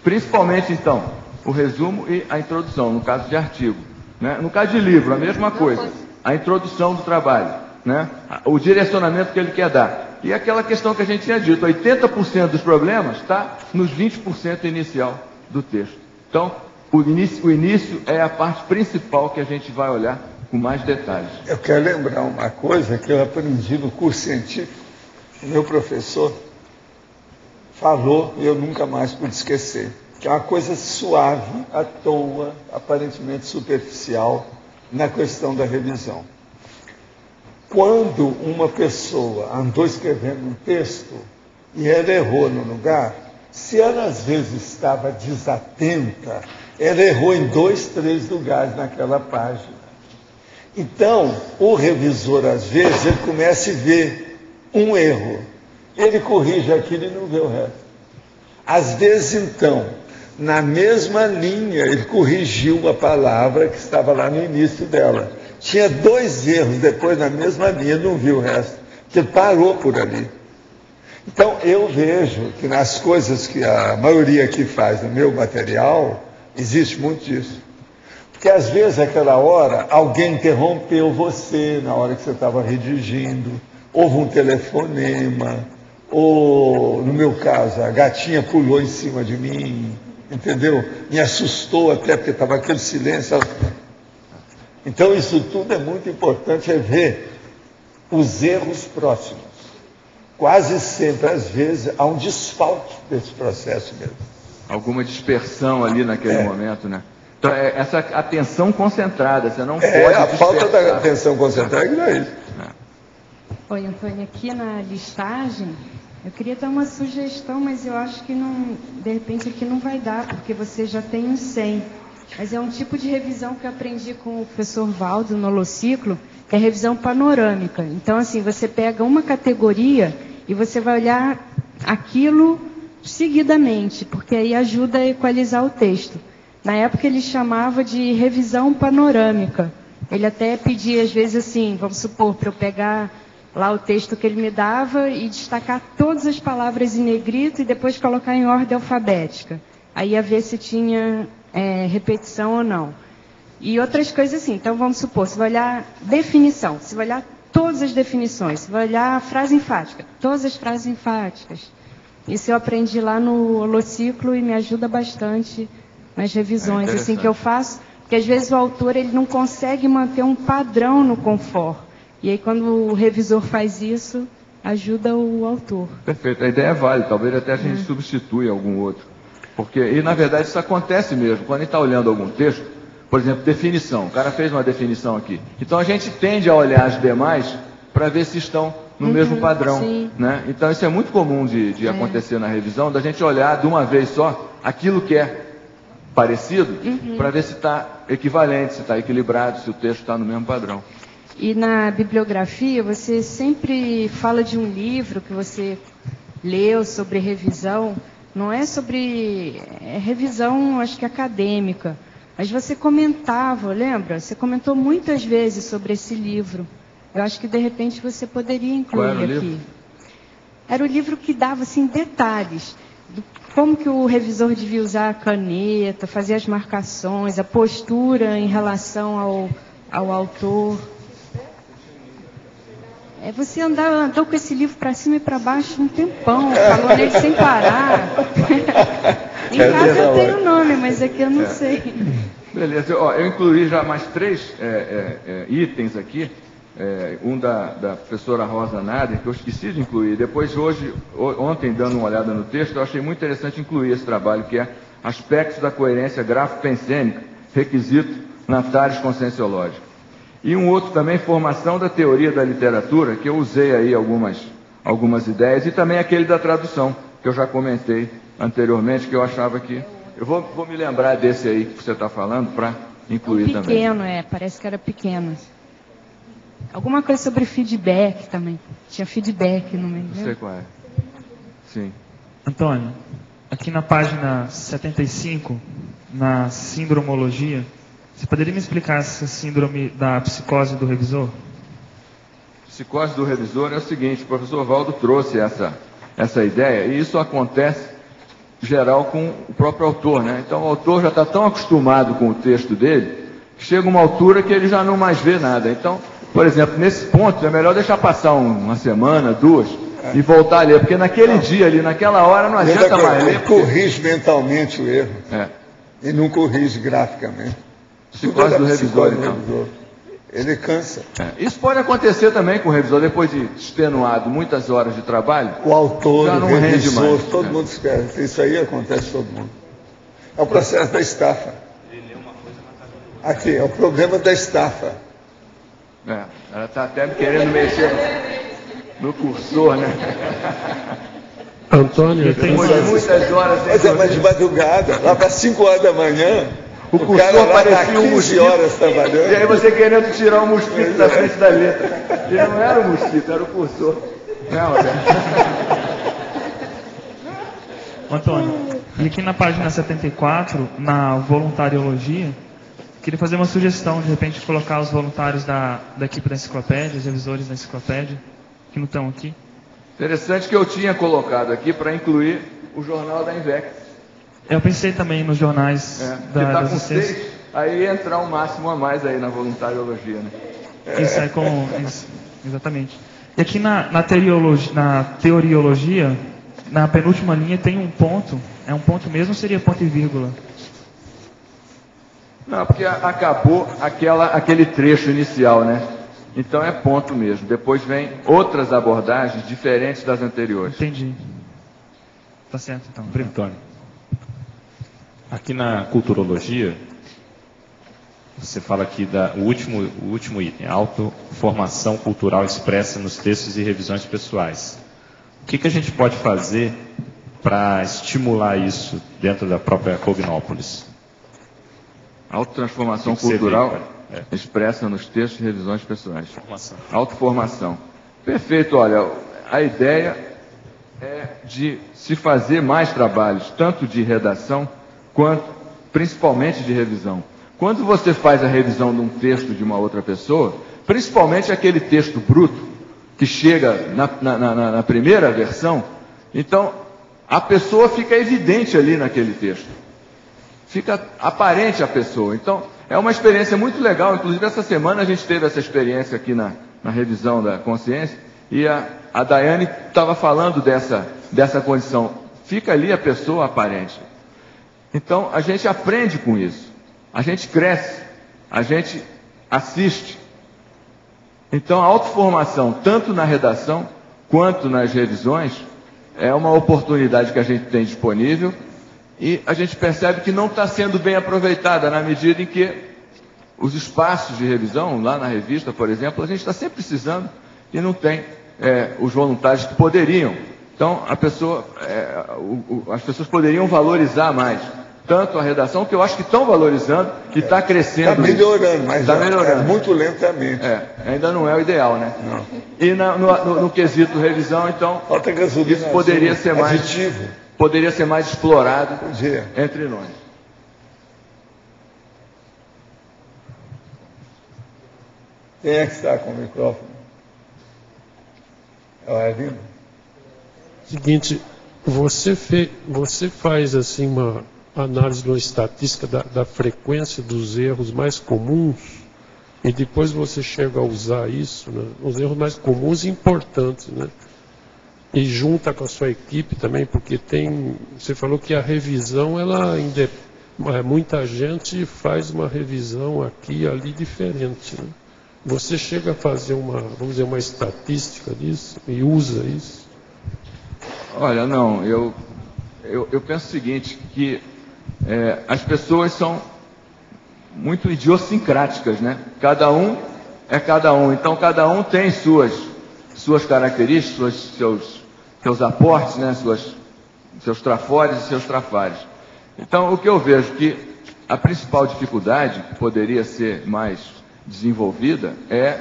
Principalmente, então, o resumo e a introdução, no caso de artigo. Né? No caso de livro, a mesma coisa. A introdução do trabalho, né? O direcionamento que ele quer dar. E aquela questão que a gente tinha dito, 80% dos problemas está nos 20% inicial do texto. Então, o início é a parte principal que a gente vai olhar com mais detalhes.
Eu quero lembrar uma coisa que eu aprendi no curso científico. O meu professor falou e eu nunca mais pude esquecer, que é uma coisa suave, à toa, aparentemente superficial, na questão da revisão. Quando uma pessoa andou escrevendo um texto e ela errou no lugar, se ela às vezes estava desatenta, ela errou em 2, 3 lugares naquela página. Então, o revisor, às vezes, ele começa a ver um erro. Ele corrige aquilo e não vê o resto. Às vezes, então, na mesma linha, ele corrigiu a palavra que estava lá no início dela. Tinha 2 erros depois na mesma linha, não viu o resto. Porque parou por ali. Então, eu vejo que nas coisas que a maioria aqui faz no meu material, existe muito disso. Porque às vezes, naquela hora, alguém interrompeu você na hora que você estava redigindo, houve um telefonema, ou, no meu caso, a gatinha pulou em cima de mim, entendeu? Me assustou até, porque estava aquele silêncio. Então, isso tudo é muito importante, é ver os erros próximos. Quase sempre, às vezes, há um desfalque desse processo mesmo.
Alguma dispersão ali naquele momento, né? Então, essa atenção concentrada, você não pode
a falta da atenção concentrada que não é isso.
Oi, Antônia, aqui na listagem, eu queria dar uma sugestão, mas eu acho que não, de repente aqui não vai dar, porque você já tem um 100. Mas é um tipo de revisão que eu aprendi com o professor Valdo no Holociclo, que é revisão panorâmica. Então, assim, você pega uma categoria e você vai olhar aquilo seguidamente, porque aí ajuda a equalizar o texto. Na época ele chamava de revisão panorâmica. Ele até pedia, às vezes, assim, vamos supor, para eu pegar lá o texto que ele me dava e destacar todas as palavras em negrito e depois colocar em ordem alfabética. Aí ia ver se tinha repetição ou não. E outras coisas assim. Então, vamos supor, você vai olhar definição, você vai olhar todas as definições, você vai olhar a frase enfática, todas as frases enfáticas. Isso eu aprendi lá no Holociclo e me ajuda bastante nas revisões assim que eu faço, porque às vezes o autor ele não consegue manter um padrão no Confort. E aí quando o revisor faz isso, ajuda o autor.
Perfeito, a ideia é válida, talvez até a gente substitui algum outro. Porque, e na verdade isso acontece mesmo, quando a gente está olhando algum texto, por exemplo, definição, o cara fez uma definição aqui. Então a gente tende a olhar as demais para ver se estão no mesmo padrão. Né? Então isso é muito comum de acontecer na revisão, da gente olhar de uma vez só aquilo que é parecido, para ver se está equivalente, se está equilibrado, se o texto está no mesmo padrão.
E na bibliografia, você sempre fala de um livro que você leu sobre revisão, não é sobre revisão, acho que acadêmica, mas você comentava, lembra? Você comentou muitas vezes sobre esse livro. Eu acho que, de repente, você poderia incluir aqui. Livro? Era o livro que dava, assim, detalhes. Como que o revisor devia usar a caneta, fazer as marcações, a postura em relação ao autor. Você andou com esse livro para cima e para baixo um tempão, falou nele sem parar. Em casa eu tenho o nome, mas aqui eu não sei.
Beleza, eu incluí já mais 3 itens aqui. Um da professora Rosa Nader, que eu esqueci de incluir. Depois, ontem, dando uma olhada no texto, eu achei muito interessante incluir esse trabalho, que é Aspectos da Coerência Grafo-Pensênica, requisito na Tales Conscienciológica. E um outro também, Formação da Teoria da Literatura, que eu usei aí algumas ideias, e também aquele da tradução, que eu já comentei anteriormente, que eu achava que... Eu vou me lembrar desse aí que você está falando, para incluir também.
Pequeno, parece que era pequeno. Alguma coisa sobre feedback também. Tinha feedback no meio.
Não sei qual é. Sim.
Antônio, aqui na página 75, na sindromologia, você poderia me explicar essa síndrome da psicose do revisor?
Psicose do revisor é o seguinte, o professor Valdo trouxe essa ideia, e isso acontece, em geral, com o próprio autor, né? Então o autor já está tão acostumado com o texto dele, que chega uma altura que ele já não mais vê nada. Então, por exemplo, nesse ponto, é melhor deixar passar uma semana, 2, e voltar a ler, porque naquele dia ali, naquela hora, não adianta mais ler.
Ele corrige mentalmente o erro, e não corrige graficamente.
Psicose do revisor, então.
Ele cansa.
Isso pode acontecer também com o revisor, depois de extenuado muitas horas de trabalho.
O autor,
já não
o revisor,
rende mais.
Todo mundo esquece. Isso aí acontece com todo mundo. É o processo da estafa. Aqui, é o problema da estafa.
Ela está até querendo mexer no cursor, né?
Antônio,
tem muitas horas.
Mas de madrugada, lá para 5 horas da manhã,
o cursor parecia um mosquito.
Horas trabalhando.
E aí você querendo tirar o mosquito da frente da letra. E não era o mosquito, era o cursor. Não,
Antônio, e aqui na página 74, na voluntariologia, queria fazer uma sugestão, de repente, colocar os voluntários da equipe da enciclopédia, os revisores da enciclopédia, que não estão aqui.
Interessante que eu tinha colocado aqui para incluir o jornal da Invex.
Eu pensei também nos jornais
da com 6, aí entrar um máximo a mais aí na voluntariologia, né?
Isso é com... Isso, exatamente. E aqui na teoriologia, na penúltima linha tem um ponto. É um ponto mesmo ou seria ponto e vírgula?
Não, porque acabou aquele trecho inicial, né? Então é ponto mesmo. Depois vem outras abordagens diferentes das anteriores.
Entendi. Tá certo, então.
Antônio, aqui na culturologia, Você fala aqui o último item, autoformação cultural expressa nos textos e revisões pessoais. O que a gente pode fazer para estimular isso dentro da própria Cognópolis?
Autotransformação cultural expressa nos textos e revisões pessoais. Autoformação. Perfeito, olha, a ideia é de se fazer mais trabalhos, tanto de redação, quanto principalmente de revisão. Quando você faz a revisão de um texto de uma outra pessoa, principalmente aquele texto bruto, que chega na primeira versão, então a pessoa fica evidente ali naquele texto. Fica aparente a pessoa. Então, é uma experiência muito legal. Inclusive, essa semana a gente teve essa experiência aqui na revisão da consciência, e a Daiane estava falando dessa condição. Fica ali a pessoa aparente. Então, a gente aprende com isso. A gente cresce, a gente assiste. Então, a autoformação, tanto na redação quanto nas revisões, é uma oportunidade que a gente tem disponível, e a gente percebe que não está sendo bem aproveitada, na medida em que os espaços de revisão, lá na revista, por exemplo, a gente está sempre precisando e não tem os voluntários que poderiam. Então, as pessoas poderiam valorizar mais tanto a redação, que eu acho que estão valorizando, que está crescendo.
Está melhorando, mas
está melhorando.
Muito lentamente.
Ainda não é o ideal, né?
Não.
E no quesito revisão, então,
falta gasolina,
isso poderia ser mais
aditivo.
Poderia ser mais explorado entre nós.
Quem é que está com o microfone? É o Arlindo?
Seguinte, você faz assim uma análise de uma estatística da frequência dos erros mais comuns, e depois você chega a usar isso, né, os erros mais comuns e importantes, né? E junta com a sua equipe também, porque você falou que a revisão, muita gente faz uma revisão aqui e ali diferente, né? Você chega a fazer uma estatística disso e usa isso?
Olha, não, eu penso o seguinte, que as pessoas são muito idiosincráticas, né? Cada um é cada um, então cada um tem suas características, seus aportes, né? Seus trafores e seus trafares. Então, o que eu vejo que a principal dificuldade, que poderia ser mais desenvolvida, é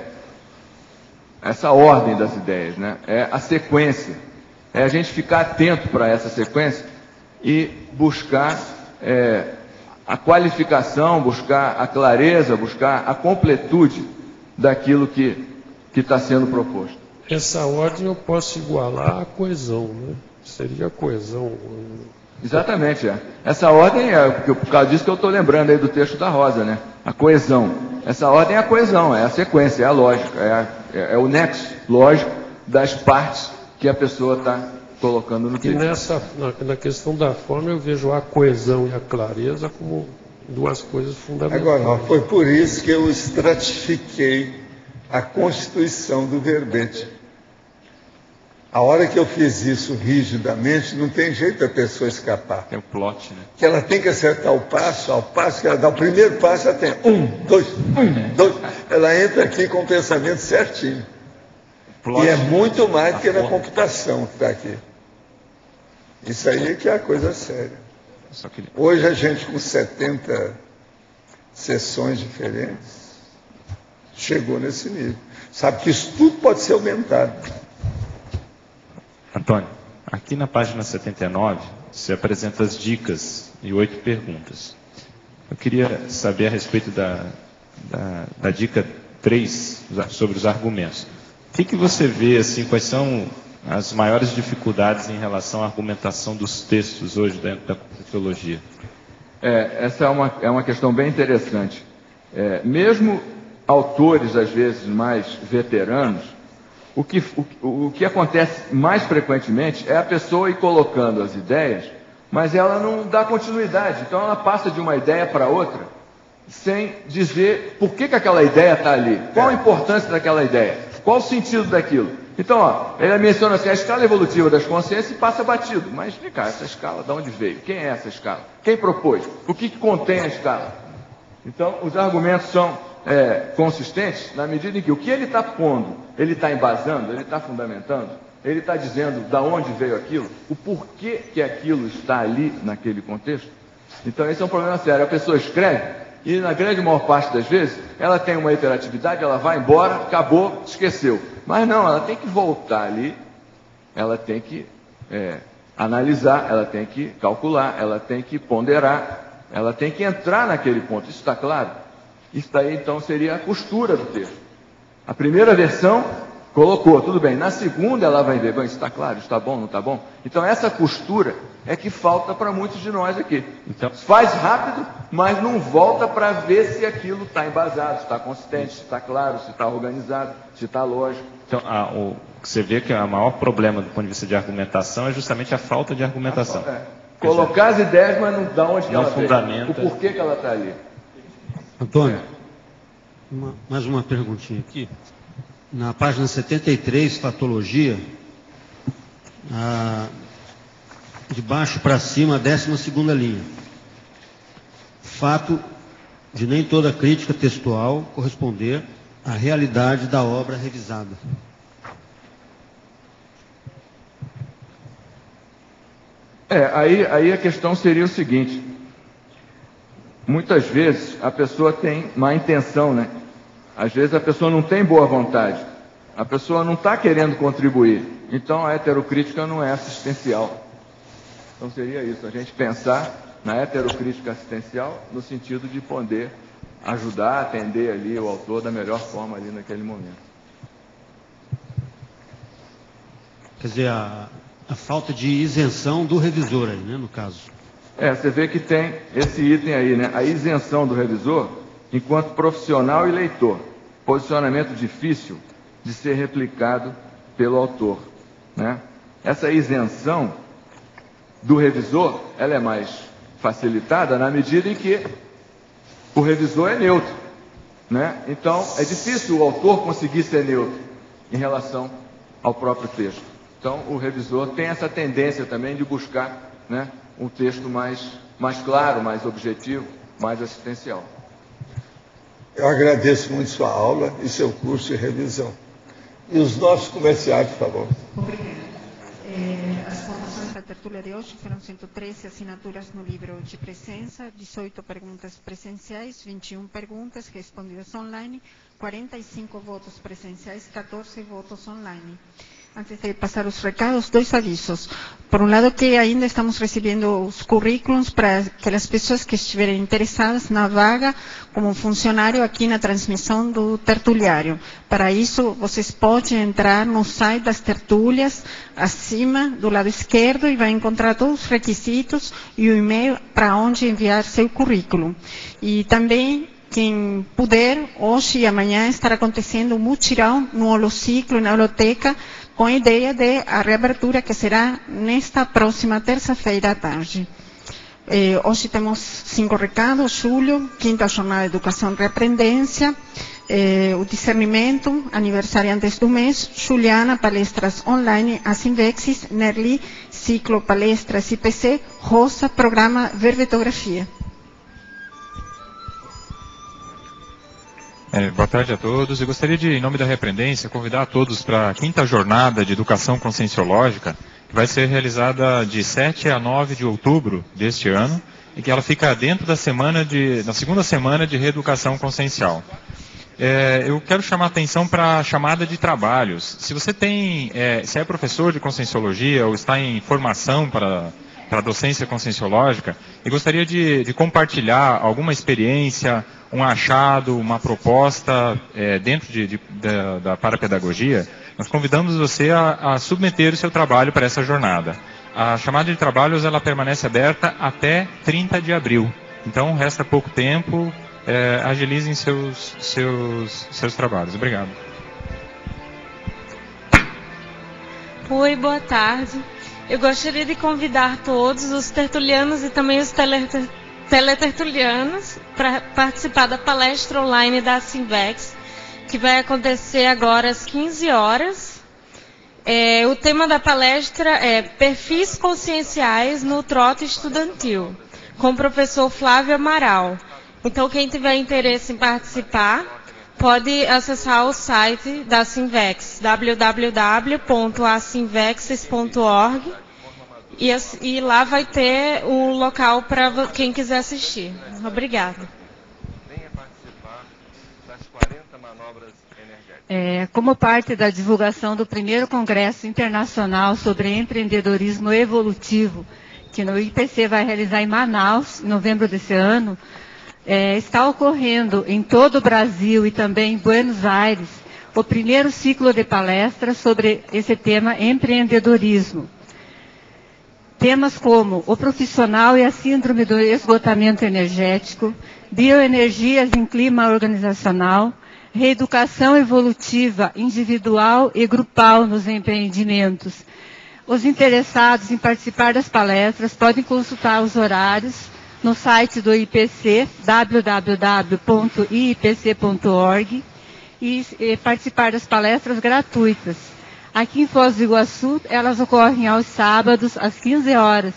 essa ordem das ideias, né? É a sequência. É a gente ficar atento para essa sequência e buscar a qualificação, buscar a clareza, buscar a completude daquilo que está sendo proposto.
Essa ordem eu posso igualar à coesão, né? Seria a coesão.
Exatamente, Essa ordem por causa disso que eu estou lembrando aí do texto da Rosa, né? A coesão. Essa ordem é a coesão, é a sequência, é a lógica, é o nexo lógico das partes que a pessoa está colocando no texto.
E na questão da forma eu vejo a coesão e a clareza como duas coisas fundamentais.
Agora, foi por isso que eu estratifiquei a constituição do verbete. A hora que eu fiz isso rigidamente, não tem jeito da pessoa escapar.
Tem o plot, né?
Que ela tem que acertar o passo, ao passo que ela dá o primeiro passo, ela tem 1, 2, 1, 2. Ela entra aqui com o pensamento certinho. Plot, e é muito mais do que na computação que está aqui. Isso aí é que é a coisa séria. Hoje a gente com 70 sessões diferentes chegou nesse nível. Sabe que isso tudo pode ser aumentado.
Antônio, aqui na página 79, você apresenta as dicas e 8 perguntas. Eu queria saber a respeito da dica 3, sobre os argumentos. O que você vê, assim, quais são as maiores dificuldades em relação à argumentação dos textos hoje dentro da teologia?
Essa é uma questão bem interessante. Mesmo autores, às vezes, mais veteranos, o que acontece mais frequentemente é a pessoa ir colocando as ideias, mas ela não dá continuidade. Então ela passa de uma ideia para outra, sem dizer por que aquela ideia está ali, qual a importância daquela ideia, qual o sentido daquilo. Então, ele menciona assim, a escala evolutiva das consciências e passa batido. Mas, vem cá, essa escala de onde veio? Quem é essa escala? Quem propôs? O que contém a escala? Então, os argumentos são consistentes na medida em que o que ele está pondo, ele está embasando, ele está fundamentando, ele está dizendo de onde veio aquilo, o porquê que aquilo está ali naquele contexto. Então, esse é um problema sério. A pessoa escreve e, na grande maior parte das vezes, ela tem uma hiperatividade, ela vai embora, acabou, esqueceu. Mas não, ela tem que voltar ali, ela tem que analisar, ela tem que calcular, ela tem que ponderar, ela tem que entrar naquele ponto. Isso está claro? Isso daí, então, seria a costura do texto. A primeira versão colocou, tudo bem. Na segunda, ela vai ver, bem, isso está claro, isso está bom, não está bom? Então, essa costura é que falta para muitos de nós aqui. Então, faz rápido, mas não volta para ver se aquilo está embasado, se está consistente, se está claro, se está organizado, se está lógico.
Então, você vê que o maior problema do ponto de vista de argumentação é justamente a falta de argumentação.
Colocar as ideias, mas não dá onde
não
ela
fundamenta.
Veio, o porquê que ela está ali.
Antônio, mais uma perguntinha aqui. Na página 73, Fatologia, de baixo para cima, a 12ª linha. Fato de nem toda crítica textual corresponder à realidade da obra revisada.
Aí a questão seria o seguinte. Muitas vezes a pessoa tem má intenção, né? Às vezes a pessoa não tem boa vontade. A pessoa não está querendo contribuir. Então a heterocrítica não é assistencial. Então seria isso, a gente pensar na heterocrítica assistencial no sentido de poder ajudar, atender ali o autor da melhor forma ali naquele momento.
Quer dizer, a falta de isenção do revisor aí, né, no caso.
Você vê que tem esse item aí, né? A isenção do revisor enquanto profissional e leitor. Posicionamento difícil de ser replicado pelo autor, né? Essa isenção do revisor, ela é mais facilitada na medida em que o revisor é neutro, né? Então, é difícil o autor conseguir ser neutro em relação ao próprio texto. Então, o revisor tem essa tendência também de buscar, né, um texto mais claro, mais objetivo, mais assistencial.
Eu agradeço muito sua aula e seu curso de revisão. E os nossos comerciais, por favor.
Obrigada. As formações da tertúlia de hoje foram 113 assinaturas no livro de presença, 18 perguntas presenciais, 21 perguntas respondidas online, 45 votos presenciais, 14 votos online. Antes de passar os recados, 2 avisos. Por um lado, que ainda estamos recebendo os currículos para aquelas pessoas que estiverem interessadas na vaga como funcionário aqui na transmissão do tertuliário. Para isso, vocês podem entrar no site das tertúlias, acima, do lado esquerdo, e vai encontrar todos os requisitos e o e-mail para onde enviar seu currículo. E também, quem puder, hoje e amanhã estará acontecendo um mutirão no Holociclo, na Holoteca, com a ideia de a reabertura que será nesta próxima terça-feira à tarde. Hoje temos 5 recados: Júlio, 5ª Jornada de Educação e Reaprendência, o discernimento, aniversariantes do mês, Juliana, palestras online, Asinvexis, Nerli, ciclo palestras IPC, Rosa, programa Verbetografia.
Boa tarde a todos. Eu gostaria de, em nome da Reaprendência, convidar a todos para a 5ª Jornada de Educação Conscienciológica, que vai ser realizada de 7 a 9 de outubro deste ano, e que ela fica dentro da segunda semana de Reeducação Consciencial. Eu quero chamar a atenção para a chamada de trabalhos. Se você se é professor de Conscienciologia ou está em formação para a docência conscienciológica, e gostaria de compartilhar alguma experiência, um achado, uma proposta dentro da parapedagogia, nós convidamos você a submeter o seu trabalho para essa jornada. A chamada de trabalhos ela permanece aberta até 30 de abril. Então, resta pouco tempo, agilizem seus trabalhos. Obrigado.
Oi, boa tarde. Eu gostaria de convidar todos os tertulianos e também os teletertulianos para participar da palestra online da Asinvex, que vai acontecer agora às 15 horas. O tema da palestra é Perfis Conscienciais no Trote Estudantil, com o professor Flávio Amaral. Então, quem tiver interesse em participar, pode acessar o site da Sinvex, www.asinvexes.org, e lá vai ter o local para quem quiser assistir. Obrigada.
Como parte da divulgação do primeiro Congresso Internacional sobre Empreendedorismo Evolutivo, que no IPC vai realizar em Manaus, em novembro desse ano, está ocorrendo em todo o Brasil e também em Buenos Aires o primeiro ciclo de palestras sobre esse tema empreendedorismo. Temas como o profissional e a síndrome do esgotamento energético, bioenergias em clima organizacional, reeducação evolutiva individual e grupal nos empreendimentos. Os interessados em participar das palestras podem consultar os horários no site do IPC, www.iipc.org, e participar das palestras gratuitas. Aqui em Foz do Iguaçu, elas ocorrem aos sábados, às 15 horas.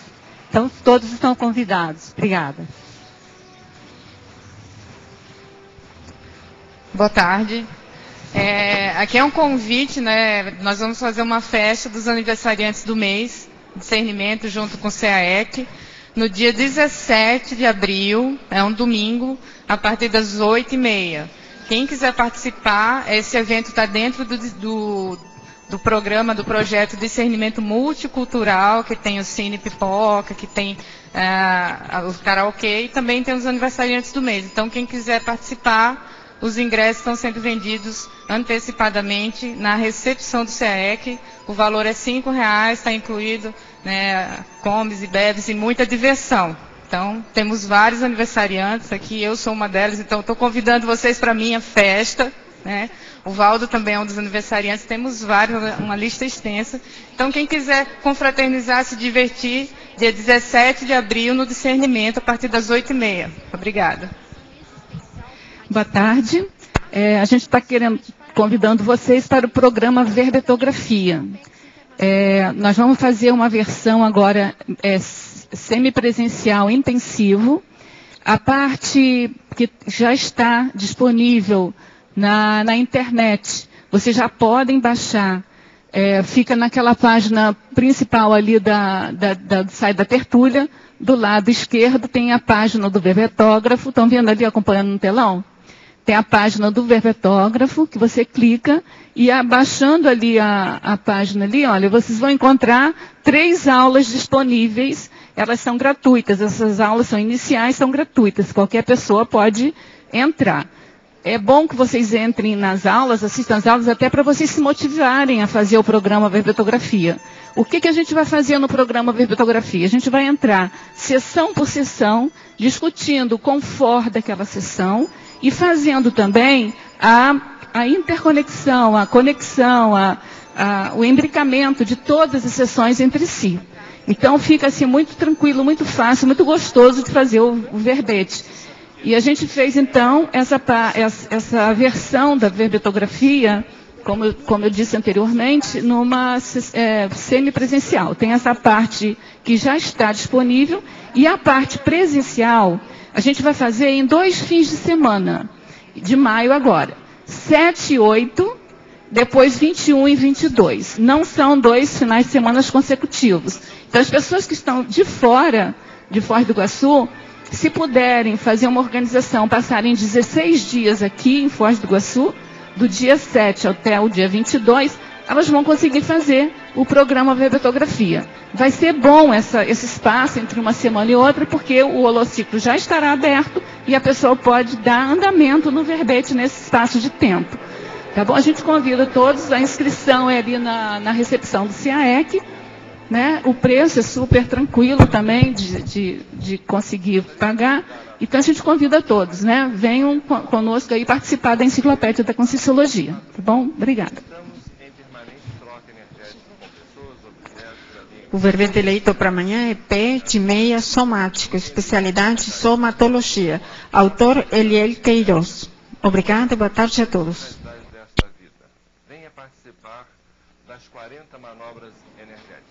Então, todos estão convidados. Obrigada.
Boa tarde. Aqui é um convite, né? Nós vamos fazer uma festa dos aniversariantes do mês, discernimento, junto com o CAEC, no dia 17 de abril, é um domingo, a partir das 8h30. Quem quiser participar, esse evento está dentro do programa, do projeto Discernimento Multicultural, que tem o Cine Pipoca, que tem o karaokê, e também tem os aniversariantes do mês. Então, quem quiser participar, os ingressos estão sendo vendidos antecipadamente na recepção do CAEC. O valor é R$5, está incluído, né, comes e bebes e muita diversão. Então, temos vários aniversariantes aqui, eu sou uma delas, então estou convidando vocês para a minha festa, né? O Valdo também é um dos aniversariantes, temos vários, uma lista extensa. Então, quem quiser confraternizar, se divertir, dia 17 de abril, no Discernimento, a partir das 8h30. Obrigada.
Boa tarde. A gente está convidando vocês para o programa Verbetografia. Nós vamos fazer uma versão agora semipresencial intensivo. A parte que já está disponível na internet, vocês já podem baixar. Fica naquela página principal ali do site da tertúlia. Do lado esquerdo tem a página do Verbetógrafo. Estão vendo ali, acompanhando no telão? Tem a página do Verbetógrafo, que você clica, e abaixando ali a página ali, olha, vocês vão encontrar 3 aulas disponíveis. Elas são gratuitas, essas aulas são iniciais, são gratuitas, qualquer pessoa pode entrar. É bom que vocês entrem nas aulas, assistam às aulas, até para vocês se motivarem a fazer o programa Verbetografia. O que a gente vai fazer no programa Verbetografia? A gente vai entrar sessão por sessão, discutindo o confort daquela sessão e fazendo também a interconexão, a conexão, o imbricamento de todas as sessões entre si. Então fica assim muito tranquilo, muito fácil, muito gostoso de fazer o verbete. E a gente fez então essa versão da verbetografia, como eu disse anteriormente, numa semipresencial. Tem essa parte que já está disponível e a parte presencial a gente vai fazer em 2 fins de semana, de maio agora. 7 e 8, depois 21 e 22. Não são 2 finais de semana consecutivos. Então as pessoas que estão de fora de Foz do Iguaçu, se puderem fazer uma organização, passarem 16 dias aqui em Foz do Iguaçu, do dia 7 até o dia 22, elas vão conseguir fazer o programa Verbetografia. Vai ser bom esse espaço entre uma semana e outra, porque o holociclo já estará aberto e a pessoa pode dar andamento no verbete nesse espaço de tempo. Tá bom? A gente convida todos, a inscrição é ali na recepção do CAEC, né? O preço é super tranquilo também de conseguir pagar. Então a gente convida todos, né? Venham conosco aí participar da Enciclopédia da Conscienciologia. Tá bom? Obrigada.
O verbete eleito para amanhã é PET meia somático, especialidade somatologia. Autor Eliel Queiroz. Obrigada, boa tarde a todos.
Venha participar das 40 manobras energéticas.